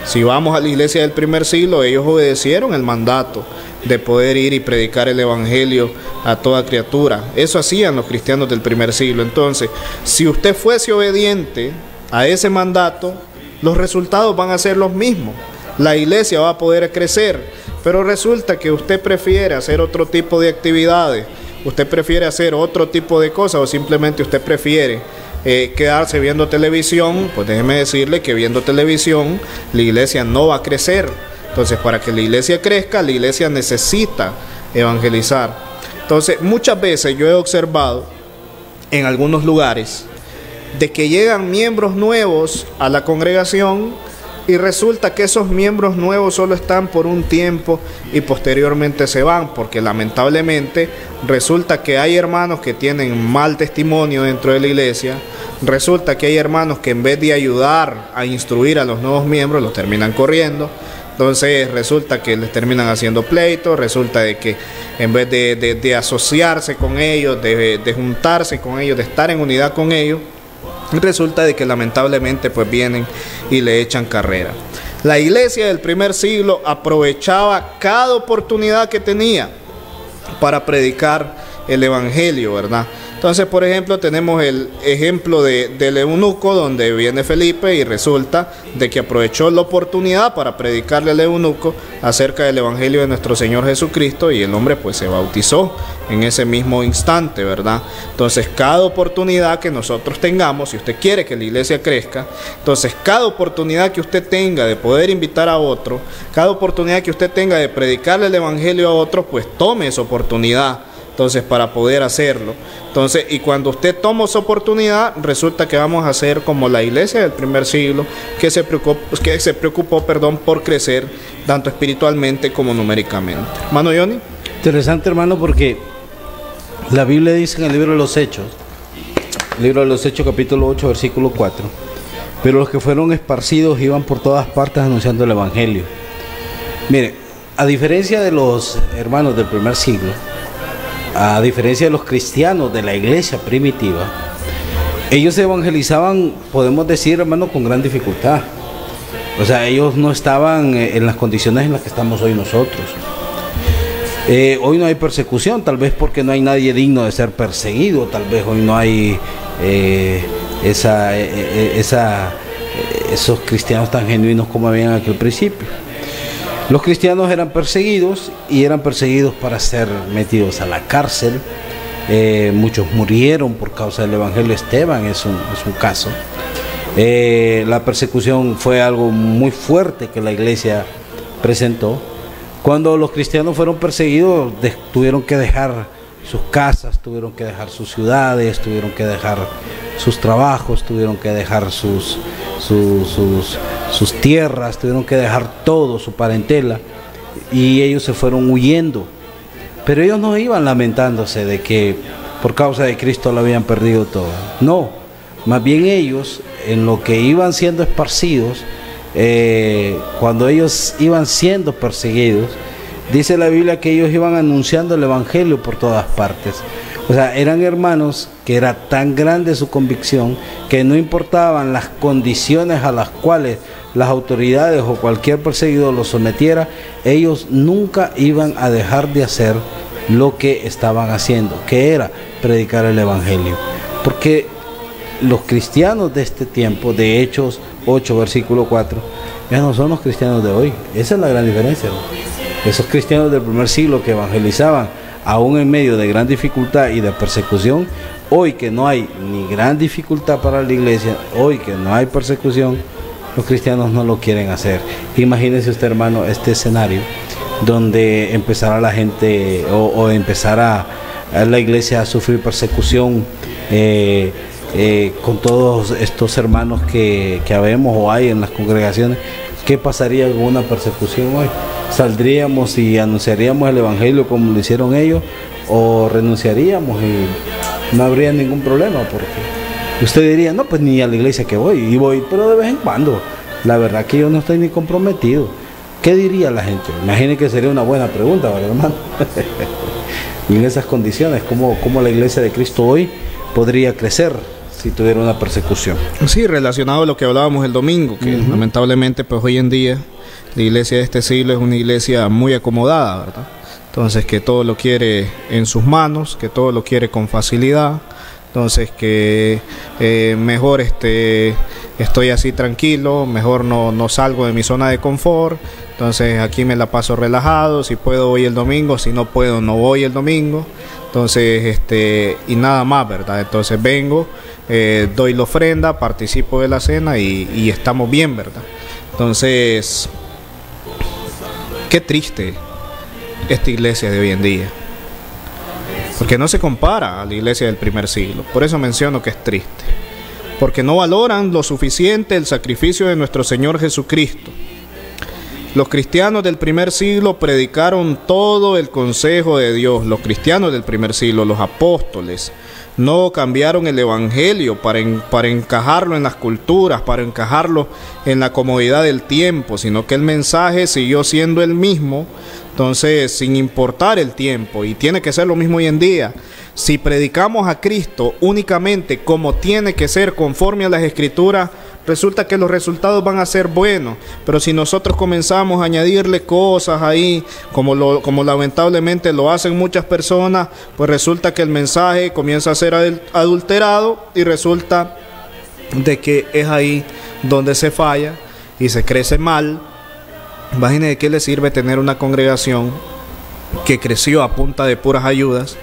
Si vamos a la iglesia del primer siglo, ellos obedecieron el mandato de poder ir y predicar el Evangelio a toda criatura. Eso hacían los cristianos del primer siglo. Entonces, si usted fuese obediente a ese mandato, los resultados van a ser los mismos. La iglesia va a poder crecer, pero resulta que usted prefiere hacer otro tipo de actividades, usted prefiere hacer otro tipo de cosas, o simplemente usted prefiere quedarse viendo televisión. Pues déjeme decirle que viendo televisión la iglesia no va a crecer. Entonces, para que la iglesia crezca, la iglesia necesita evangelizar. Entonces, muchas veces yo he observado en algunos lugares de que llegan miembros nuevos a la congregación, y resulta que esos miembros nuevos solo están por un tiempo y posteriormente se van, porque lamentablemente resulta que hay hermanos que tienen mal testimonio dentro de la iglesia. Resulta que hay hermanos que en vez de ayudar a instruir a los nuevos miembros, los terminan corriendo. Entonces resulta que les terminan haciendo pleitos, resulta de que en vez de asociarse con ellos, de juntarse con ellos, de estar en unidad con ellos, resulta de que lamentablemente pues vienen y le echan carrera. La iglesia del primer siglo aprovechaba cada oportunidad que tenía para predicar el Evangelio, ¿verdad? Entonces, por ejemplo, tenemos el ejemplo del eunuco, donde viene Felipe y resulta de que aprovechó la oportunidad para predicarle al eunuco acerca del Evangelio de nuestro Señor Jesucristo, y el hombre pues se bautizó en ese mismo instante, ¿verdad? Entonces, cada oportunidad que nosotros tengamos, si usted quiere que la iglesia crezca, entonces cada oportunidad que usted tenga de poder invitar a otro, cada oportunidad que usted tenga de predicarle el Evangelio a otro, pues tome esa oportunidad. Entonces, para poder hacerlo. Entonces, y cuando usted toma esa oportunidad, resulta que vamos a ser como la iglesia del primer siglo, que se preocupó, por crecer tanto espiritualmente como numéricamente. Hermano Johnny. Interesante, hermano, porque la Biblia dice en el libro de los Hechos, capítulo 8, versículo 4, pero los que fueron esparcidos iban por todas partes anunciando el Evangelio. Mire, a diferencia de los hermanos del primer siglo, a diferencia de los cristianos de la iglesia primitiva, ellos evangelizaban, podemos decir, hermano, con gran dificultad. O sea, ellos no estaban en las condiciones en las que estamos hoy nosotros. Hoy no hay persecución, tal vez porque no hay nadie digno de ser perseguido, tal vez hoy no hay esos cristianos tan genuinos como había en aquel principio. Los cristianos eran perseguidos, y eran perseguidos para ser metidos a la cárcel. Muchos murieron por causa del Evangelio. Esteban es un caso. La persecución fue algo muy fuerte que la iglesia presentó. Cuando los cristianos fueron perseguidos, tuvieron que dejar sus casas, tuvieron que dejar sus ciudades, tuvieron que dejar sus trabajos, tuvieron que dejar sus tierras, tuvieron que dejar todo, su parentela, y ellos se fueron huyendo. Pero ellos no iban lamentándose de que por causa de Cristo lo habían perdido todo. No, más bien ellos, en lo que iban siendo esparcidos, cuando ellos iban siendo perseguidos, dice la Biblia que ellos iban anunciando el Evangelio por todas partes. O sea, eran hermanos que era tan grande su convicción que no importaban las condiciones a las cuales las autoridades o cualquier perseguidor los sometiera, ellos nunca iban a dejar de hacer lo que estaban haciendo, que era predicar el Evangelio. Porque los cristianos de este tiempo, de Hechos 8, versículo 4, ya no son los cristianos de hoy. Esa es la gran diferencia, ¿no? Esos cristianos del primer siglo que evangelizaban aún en medio de gran dificultad y de persecución, hoy que no hay ni gran dificultad para la iglesia, hoy que no hay persecución, los cristianos no lo quieren hacer. Imagínense usted, hermano, este escenario donde empezara la gente o empezara la iglesia a sufrir persecución con todos estos hermanos que habemos o hay en las congregaciones. ¿Qué pasaría con una persecución hoy? ¿Saldríamos y anunciaríamos el Evangelio como lo hicieron ellos? ¿O renunciaríamos y no habría ningún problema? Porque usted diría, no, pues ni a la iglesia que voy, y voy, pero de vez en cuando. La verdad que yo no estoy ni comprometido. ¿Qué diría la gente? Imagine que sería una buena pregunta, ¿verdad, hermano? Y en esas condiciones, ¿cómo la iglesia de Cristo hoy podría crecer si tuviera una persecución? Sí, relacionado a lo que hablábamos el domingo, que lamentablemente pues hoy en día la iglesia de este siglo es una iglesia muy acomodada, ¿verdad? Entonces que todo lo quiere en sus manos, que todo lo quiere con facilidad. Entonces que mejor estoy así tranquilo, mejor no salgo de mi zona de confort. Entonces aquí me la paso relajado, si puedo voy el domingo, si no puedo no voy el domingo. Entonces y nada más, ¿verdad? Entonces vengo, doy la ofrenda, participo de la cena y estamos bien, ¿verdad? Entonces, qué triste esta iglesia de hoy en día, porque no se compara a la iglesia del primer siglo. Por eso menciono que es triste, porque no valoran lo suficiente el sacrificio de nuestro Señor Jesucristo. Los cristianos del primer siglo predicaron todo el consejo de Dios. Los cristianos del primer siglo, los apóstoles, no cambiaron el Evangelio para encajarlo en las culturas, para encajarlo en la comodidad del tiempo, sino que el mensaje siguió siendo el mismo. Entonces, sin importar el tiempo, y tiene que ser lo mismo hoy en día. Si predicamos a Cristo únicamente como tiene que ser conforme a las Escrituras, resulta que los resultados van a ser buenos. Pero si nosotros comenzamos a añadirle cosas ahí, como lamentablemente lo hacen muchas personas, pues resulta que el mensaje comienza a ser adulterado y resulta de que es ahí donde se falla y se crece mal. Imagínense de qué le sirve tener una congregación que creció a punta de puras ayudas,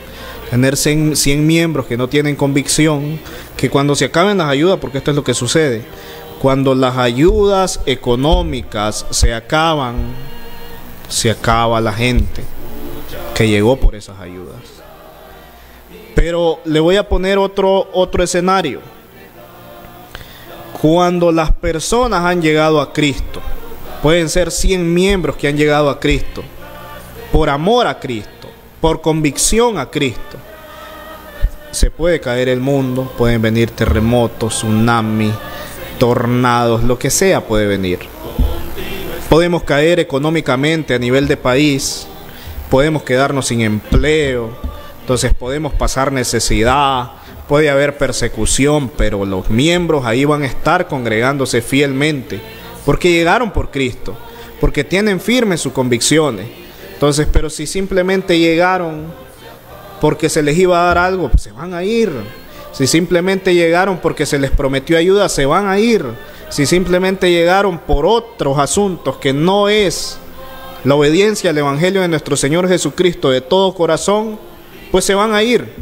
tener 100 miembros que no tienen convicción, que cuando se acaben las ayudas, porque esto es lo que sucede, cuando las ayudas económicas se acaban, se acaba la gente que llegó por esas ayudas. Pero le voy a poner otro escenario. Cuando las personas han llegado a Cristo, pueden ser 100 miembros que han llegado a Cristo, por amor a Cristo, por convicción a Cristo. Se puede caer el mundo, pueden venir terremotos, tsunamis, tornados, lo que sea puede venir. Podemos caer económicamente a nivel de país, podemos quedarnos sin empleo, entonces podemos pasar necesidad, puede haber persecución, pero los miembros ahí van a estar congregándose fielmente, porque llegaron por Cristo, porque tienen firmes sus convicciones. Entonces, pero si simplemente llegaron porque se les iba a dar algo, pues se van a ir. Si simplemente llegaron porque se les prometió ayuda, se van a ir. Si simplemente llegaron por otros asuntos que no es la obediencia al Evangelio de nuestro Señor Jesucristo de todo corazón, pues se van a ir.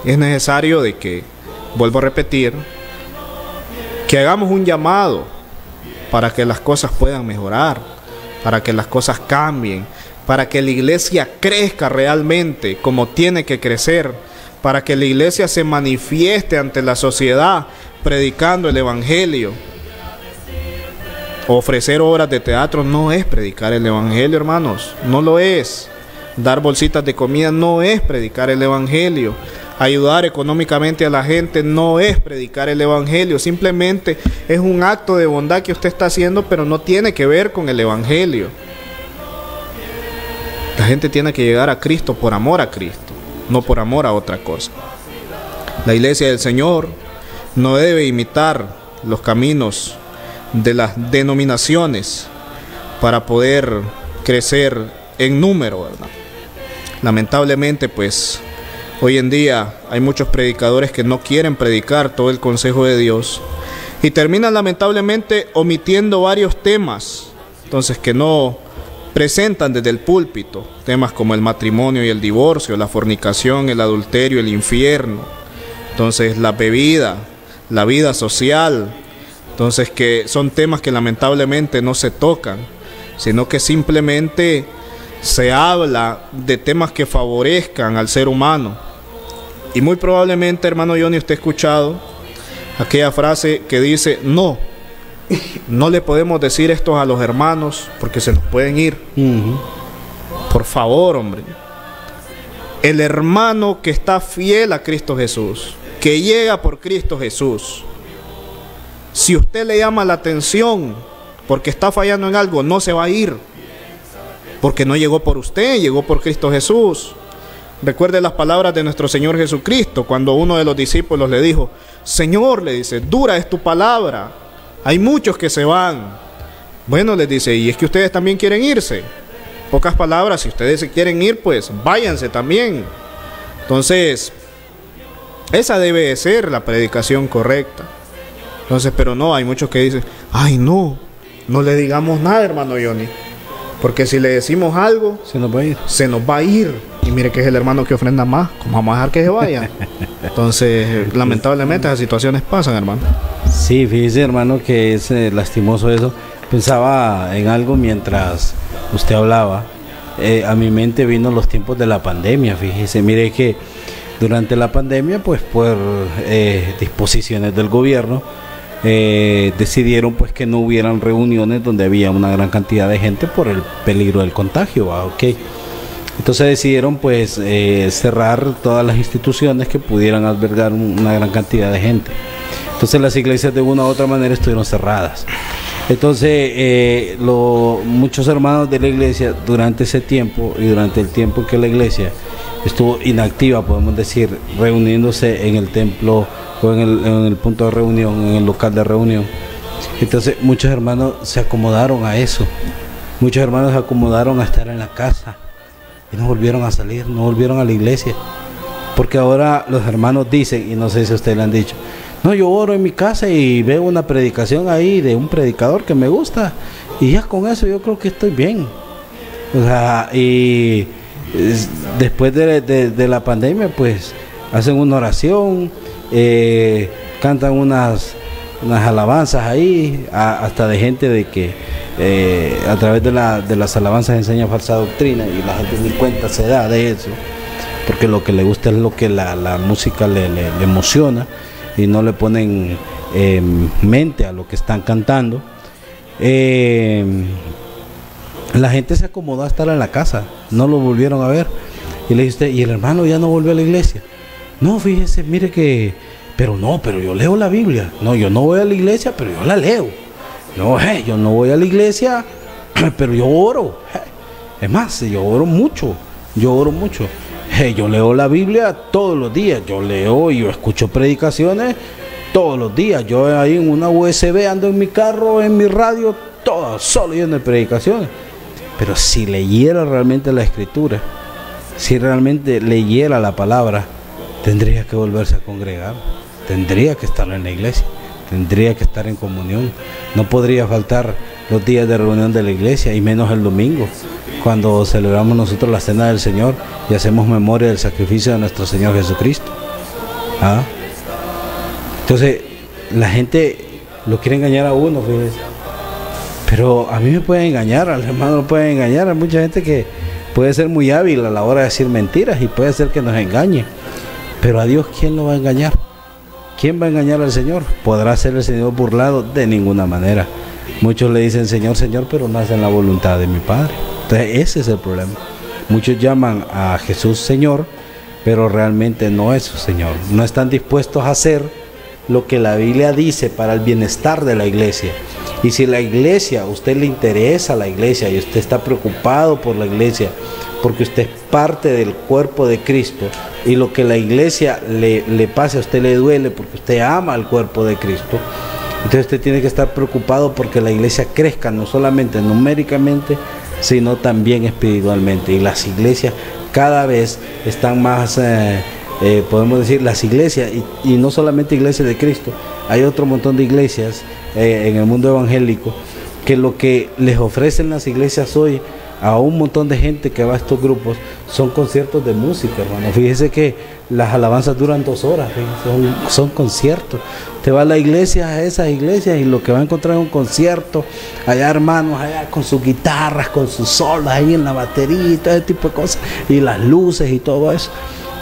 Es necesario de que, vuelvo a repetir, que hagamos un llamado para que las cosas puedan mejorar, para que las cosas cambien, para que la iglesia crezca realmente como tiene que crecer, para que la iglesia se manifieste ante la sociedad predicando el Evangelio. Ofrecer obras de teatro no es predicar el Evangelio, hermanos, no lo es. Dar bolsitas de comida no es predicar el Evangelio. ayudar económicamente a la gente no es predicar el evangelio, simplemente es un acto de bondad que usted está haciendo, pero no tiene que ver con el evangelio. La gente tiene que llegar a Cristo por amor a Cristo, no por amor a otra cosa. La iglesia del Señor no debe imitar los caminos de las denominaciones para poder crecer en número, ¿verdad? Lamentablemente, pues, hoy en día hay muchos predicadores que no quieren predicar todo el consejo de Dios y terminan lamentablemente omitiendo varios temas, entonces, que no presentan desde el púlpito, temas como el matrimonio y el divorcio, la fornicación, el adulterio, el infierno, entonces la bebida, la vida social, entonces, que son temas que lamentablemente no se tocan, sino que simplemente se habla de temas que favorezcan al ser humano. Y muy probablemente, hermano Johnny, usted ha escuchado aquella frase que dice: no le podemos decir esto a los hermanos porque se nos pueden ir. Por favor, hombre. El hermano que está fiel a Cristo Jesús, que llega por Cristo Jesús, si usted le llama la atención porque está fallando en algo, no se va a ir, porque no llegó por usted, llegó por Cristo Jesús. Recuerde las palabras de nuestro Señor Jesucristo, cuando uno de los discípulos le dijo: Señor, le dice, dura es tu palabra, hay muchos que se van. Bueno, les dice, y es que ustedes también quieren irse. Pocas palabras, si ustedes se quieren ir, pues váyanse también. Entonces, esa debe de ser la predicación correcta. Entonces, pero no, hay muchos que dicen: ay, no le digamos nada, hermano Johnny, porque si le decimos algo, se nos va a ir. Y mire que es el hermano que ofrenda más, ¿cómo vamos a dejar que se vaya? Entonces, lamentablemente esas situaciones pasan, hermano. Sí, fíjese, hermano, que es lastimoso eso. Pensaba en algo mientras usted hablaba. A mi mente vino los tiempos de la pandemia, fíjese. Mire que durante la pandemia, pues por disposiciones del gobierno, decidieron pues que no hubieran reuniones donde había una gran cantidad de gente por el peligro del contagio, ¿ok? Entonces decidieron pues cerrar todas las instituciones que pudieran albergar una gran cantidad de gente. Entonces las iglesias de una u otra manera estuvieron cerradas. Entonces muchos hermanos de la iglesia durante ese tiempo y durante el tiempo que la iglesia estuvo inactiva, podemos decir, reuniéndose en el templo o en el punto de reunión, en el local de reunión. Entonces muchos hermanos se acomodaron a eso. Muchos hermanos se acomodaron a estar en la casa y no volvieron a salir, no volvieron a la iglesia. Porque ahora los hermanos dicen, y no sé si a ustedes le han dicho: no, yo oro en mi casa y veo una predicación ahí de un predicador que me gusta y ya con eso yo creo que estoy bien. O sea, y después de la pandemia pues hacen una oración, cantan unas alabanzas ahí, hasta de gente de que a través de las alabanzas enseña falsa doctrina y la gente ni cuenta se da de eso, porque lo que le gusta es lo que la música le emociona y no le ponen mente a lo que están cantando. La gente se acomodó a estar en la casa, no lo volvieron a ver. Y le dice: ¿y el hermano ya no volvió a la iglesia? No, fíjese, mire que... Pero yo leo la Biblia. No, yo no voy a la iglesia, pero yo la leo. No, yo no voy a la iglesia, pero yo oro. Es más, yo oro mucho. Yo leo la Biblia todos los días. Yo leo y yo escucho predicaciones todos los días. Yo ahí en una USB ando en mi carro, en mi radio, todo solo lleno de predicaciones. Pero si leyera realmente la escritura, si realmente leyera la palabra, tendría que volverse a congregar, tendría que estar en la iglesia, tendría que estar en comunión. No podría faltar los días de reunión de la iglesia, y menos el domingo, cuando celebramos nosotros la cena del Señor y hacemos memoria del sacrificio de nuestro Señor Jesucristo. Entonces la gente lo quiere engañar a uno, fíjese. Pero a mí me pueden engañar, al hermano lo pueden engañar. Hay mucha gente que puede ser muy hábil a la hora de decir mentiras y puede ser que nos engañe. Pero a Dios, ¿quién lo va a engañar? ¿Quién va a engañar al Señor? ¿Podrá ser el Señor burlado? De ninguna manera. Muchos le dicen Señor, Señor, pero no hacen la voluntad de mi Padre. Entonces ese es el problema. Muchos llaman a Jesús Señor, pero realmente no es su Señor. No están dispuestos a hacer lo que la Biblia dice para el bienestar de la iglesia. Y si la iglesia, a usted le interesa la iglesia y usted está preocupado por la iglesia, porque usted es parte del cuerpo de Cristo, y lo que la iglesia le pase a usted le duele porque usted ama al cuerpo de Cristo, entonces usted tiene que estar preocupado porque la iglesia crezca, no solamente numéricamente, sino también espiritualmente. Y las iglesias cada vez están más, podemos decir, las iglesias, y no solamente iglesias de Cristo, hay otro montón de iglesias en el mundo evangélico, que lo que les ofrecen las iglesias hoy a un montón de gente que va a estos grupos son conciertos de música, hermano. Fíjese que las alabanzas duran 2 horas, son conciertos. Te va a la iglesia, a esas iglesias, y lo que va a encontrar es un concierto, allá hermanos, allá con sus guitarras, con sus solos, ahí en la batería y todo ese tipo de cosas, y las luces y todo eso.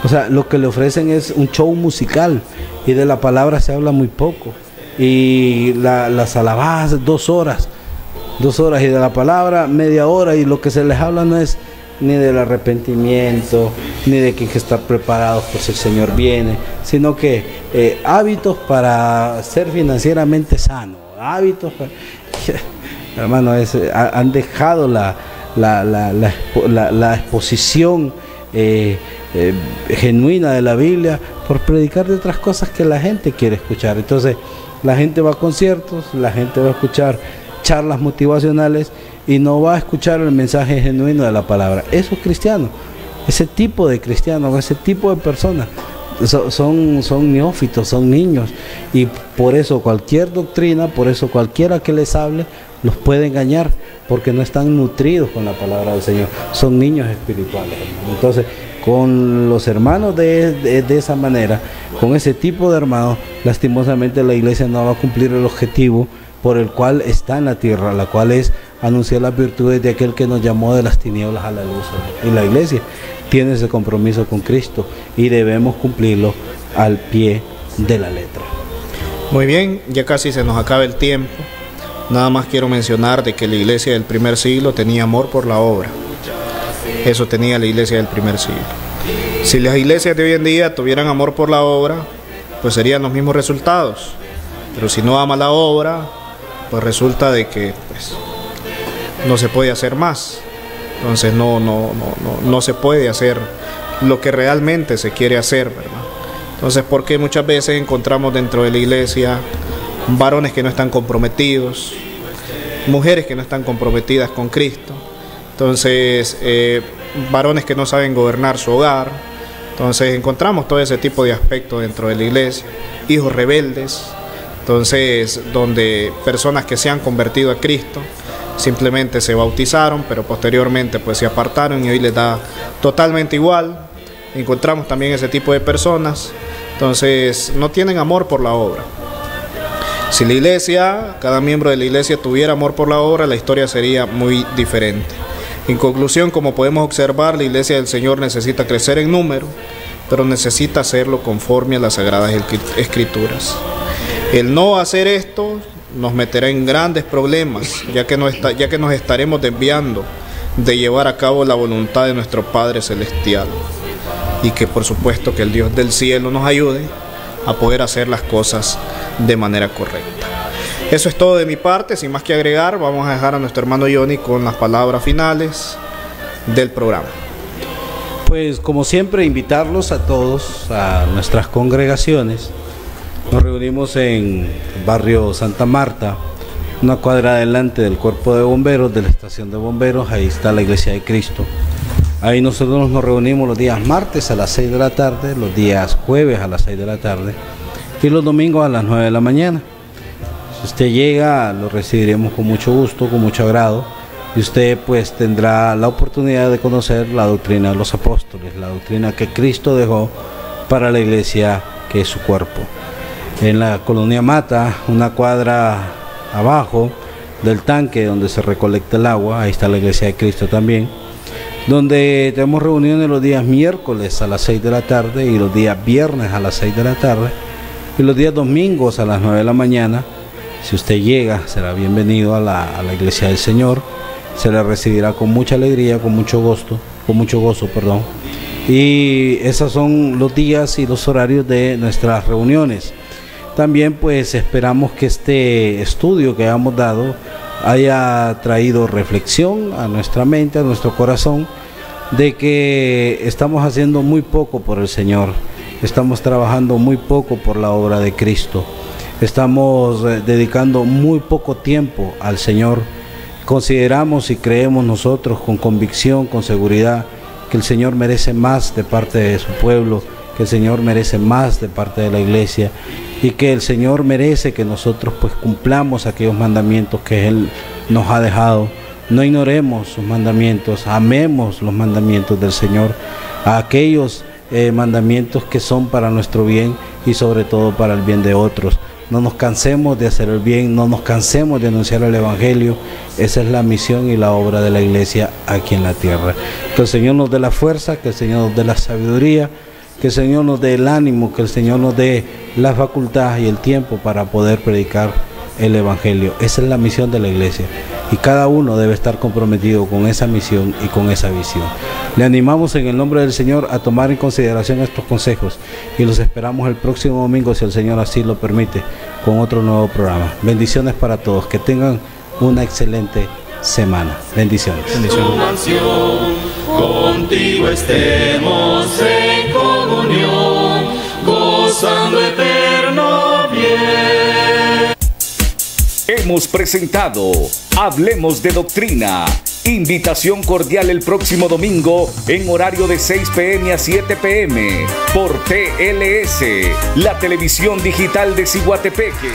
O sea, lo que le ofrecen es un show musical, y de la palabra se habla muy poco. Y las alabanzas 2 horas, 2 horas, y de la palabra media hora, y lo que se les habla no es ni del arrepentimiento, ni de que hay que estar preparados por si el Señor viene, sino que hábitos para ser financieramente sano, hábitos para... hermano, han dejado la exposición genuina de la Biblia por predicar de otras cosas que la gente quiere escuchar. Entonces la gente va a conciertos, la gente va a escuchar charlas motivacionales y no va a escuchar el mensaje genuino de la palabra. Esos cristianos, ese tipo de cristianos, ese tipo de personas son neófitos, son niños, y por eso cualquier doctrina, por eso cualquiera que les hable los puede engañar, porque no están nutridos con la palabra del Señor, son niños espirituales, hermano. Entonces, con los hermanos de esa manera, con ese tipo de hermanos, lastimosamente la iglesia no va a cumplir el objetivo por el cual está en la tierra, la cual es anunciar las virtudes de aquel que nos llamó de las tinieblas a la luz. Y la iglesia tiene ese compromiso con Cristo y debemos cumplirlo al pie de la letra. Muy bien, ya casi se nos acaba el tiempo. Nada más quiero mencionar de que la iglesia del primer siglo tenía amor por la obra. Eso tenía la iglesia del primer siglo. Si las iglesias de hoy en día tuvieran amor por la obra, pues serían los mismos resultados. Pero si no ama la obra, pues resulta de que no se puede hacer más. Entonces no se puede hacer lo que realmente se quiere hacer, ¿verdad? Entonces, porque muchas veces encontramos dentro de la iglesia varones que no están comprometidos, mujeres que no están comprometidas con Cristo, entonces varones que no saben gobernar su hogar. Entonces encontramos todo ese tipo de aspectos dentro de la iglesia, hijos rebeldes. Entonces, donde personas que se han convertido a Cristo simplemente se bautizaron, pero posteriormente pues se apartaron y hoy les da totalmente igual. Encontramos también ese tipo de personas, entonces no tienen amor por la obra. Si la iglesia, cada miembro de la iglesia tuviera amor por la obra, la historia sería muy diferente. En conclusión, como podemos observar, la iglesia del Señor necesita crecer en número, pero necesita hacerlo conforme a las Sagradas Escrituras. El no hacer esto nos meterá en grandes problemas, ya que nos estaremos desviando de llevar a cabo la voluntad de nuestro Padre Celestial. Y que por supuesto que el Dios del cielo nos ayude a poder hacer las cosas de manera correcta. Eso es todo de mi parte, sin más que agregar, vamos a dejar a nuestro hermano Johnny con las palabras finales del programa. Pues como siempre, invitarlos a todos a nuestras congregaciones. Nos reunimos en el barrio Santa Marta, una cuadra adelante del cuerpo de bomberos, de la estación de bomberos. Ahí está la Iglesia de Cristo. Ahí nosotros nos reunimos los días martes a las 6 de la tarde, los días jueves a las 6 de la tarde y los domingos a las 9 de la mañana. Si usted llega, lo recibiremos con mucho gusto, con mucho agrado, y usted pues tendrá la oportunidad de conocer la doctrina de los apóstoles, la doctrina que Cristo dejó para la iglesia que es su cuerpo. En la colonia Mata, una cuadra abajo del tanque donde se recolecta el agua, ahí está la Iglesia de Cristo también, donde tenemos reuniones los días miércoles a las 6 de la tarde y los días viernes a las 6 de la tarde y los días domingos a las 9 de la mañana. Si usted llega, será bienvenido a la Iglesia del Señor, se le recibirá con mucha alegría, con mucho gozo, Y esos son los días y los horarios de nuestras reuniones. También pues esperamos que este estudio que hemos dado haya traído reflexión a nuestra mente, a nuestro corazón, de que estamos haciendo muy poco por el Señor, estamos trabajando muy poco por la obra de Cristo, estamos dedicando muy poco tiempo al Señor. Consideramos y creemos nosotros con convicción, con seguridad, que el Señor merece más de parte de su pueblo, que el Señor merece más de parte de la iglesia, y que el Señor merece que nosotros pues cumplamos aquellos mandamientos que Él nos ha dejado. No ignoremos sus mandamientos, amemos los mandamientos del Señor, a aquellos mandamientos que son para nuestro bien y sobre todo para el bien de otros. No nos cansemos de hacer el bien, no nos cansemos de anunciar el Evangelio. Esa es la misión y la obra de la iglesia aquí en la tierra. Que el Señor nos dé la fuerza, que el Señor nos dé la sabiduría, que el Señor nos dé el ánimo, que el Señor nos dé la facultad y el tiempo para poder predicar el Evangelio. Esa es la misión de la iglesia y cada uno debe estar comprometido con esa misión y con esa visión. Le animamos en el nombre del Señor a tomar en consideración estos consejos y los esperamos el próximo domingo, si el Señor así lo permite, con otro nuevo programa. Bendiciones para todos, que tengan una excelente semana. Bendiciones. Contigo estemos en comunión, gozando eterno bien. Hemos presentado Hablemos de Doctrina. Invitación cordial el próximo domingo en horario de 6 p.m. a 7 p.m. por TLS, la televisión digital de Ciguatepeque.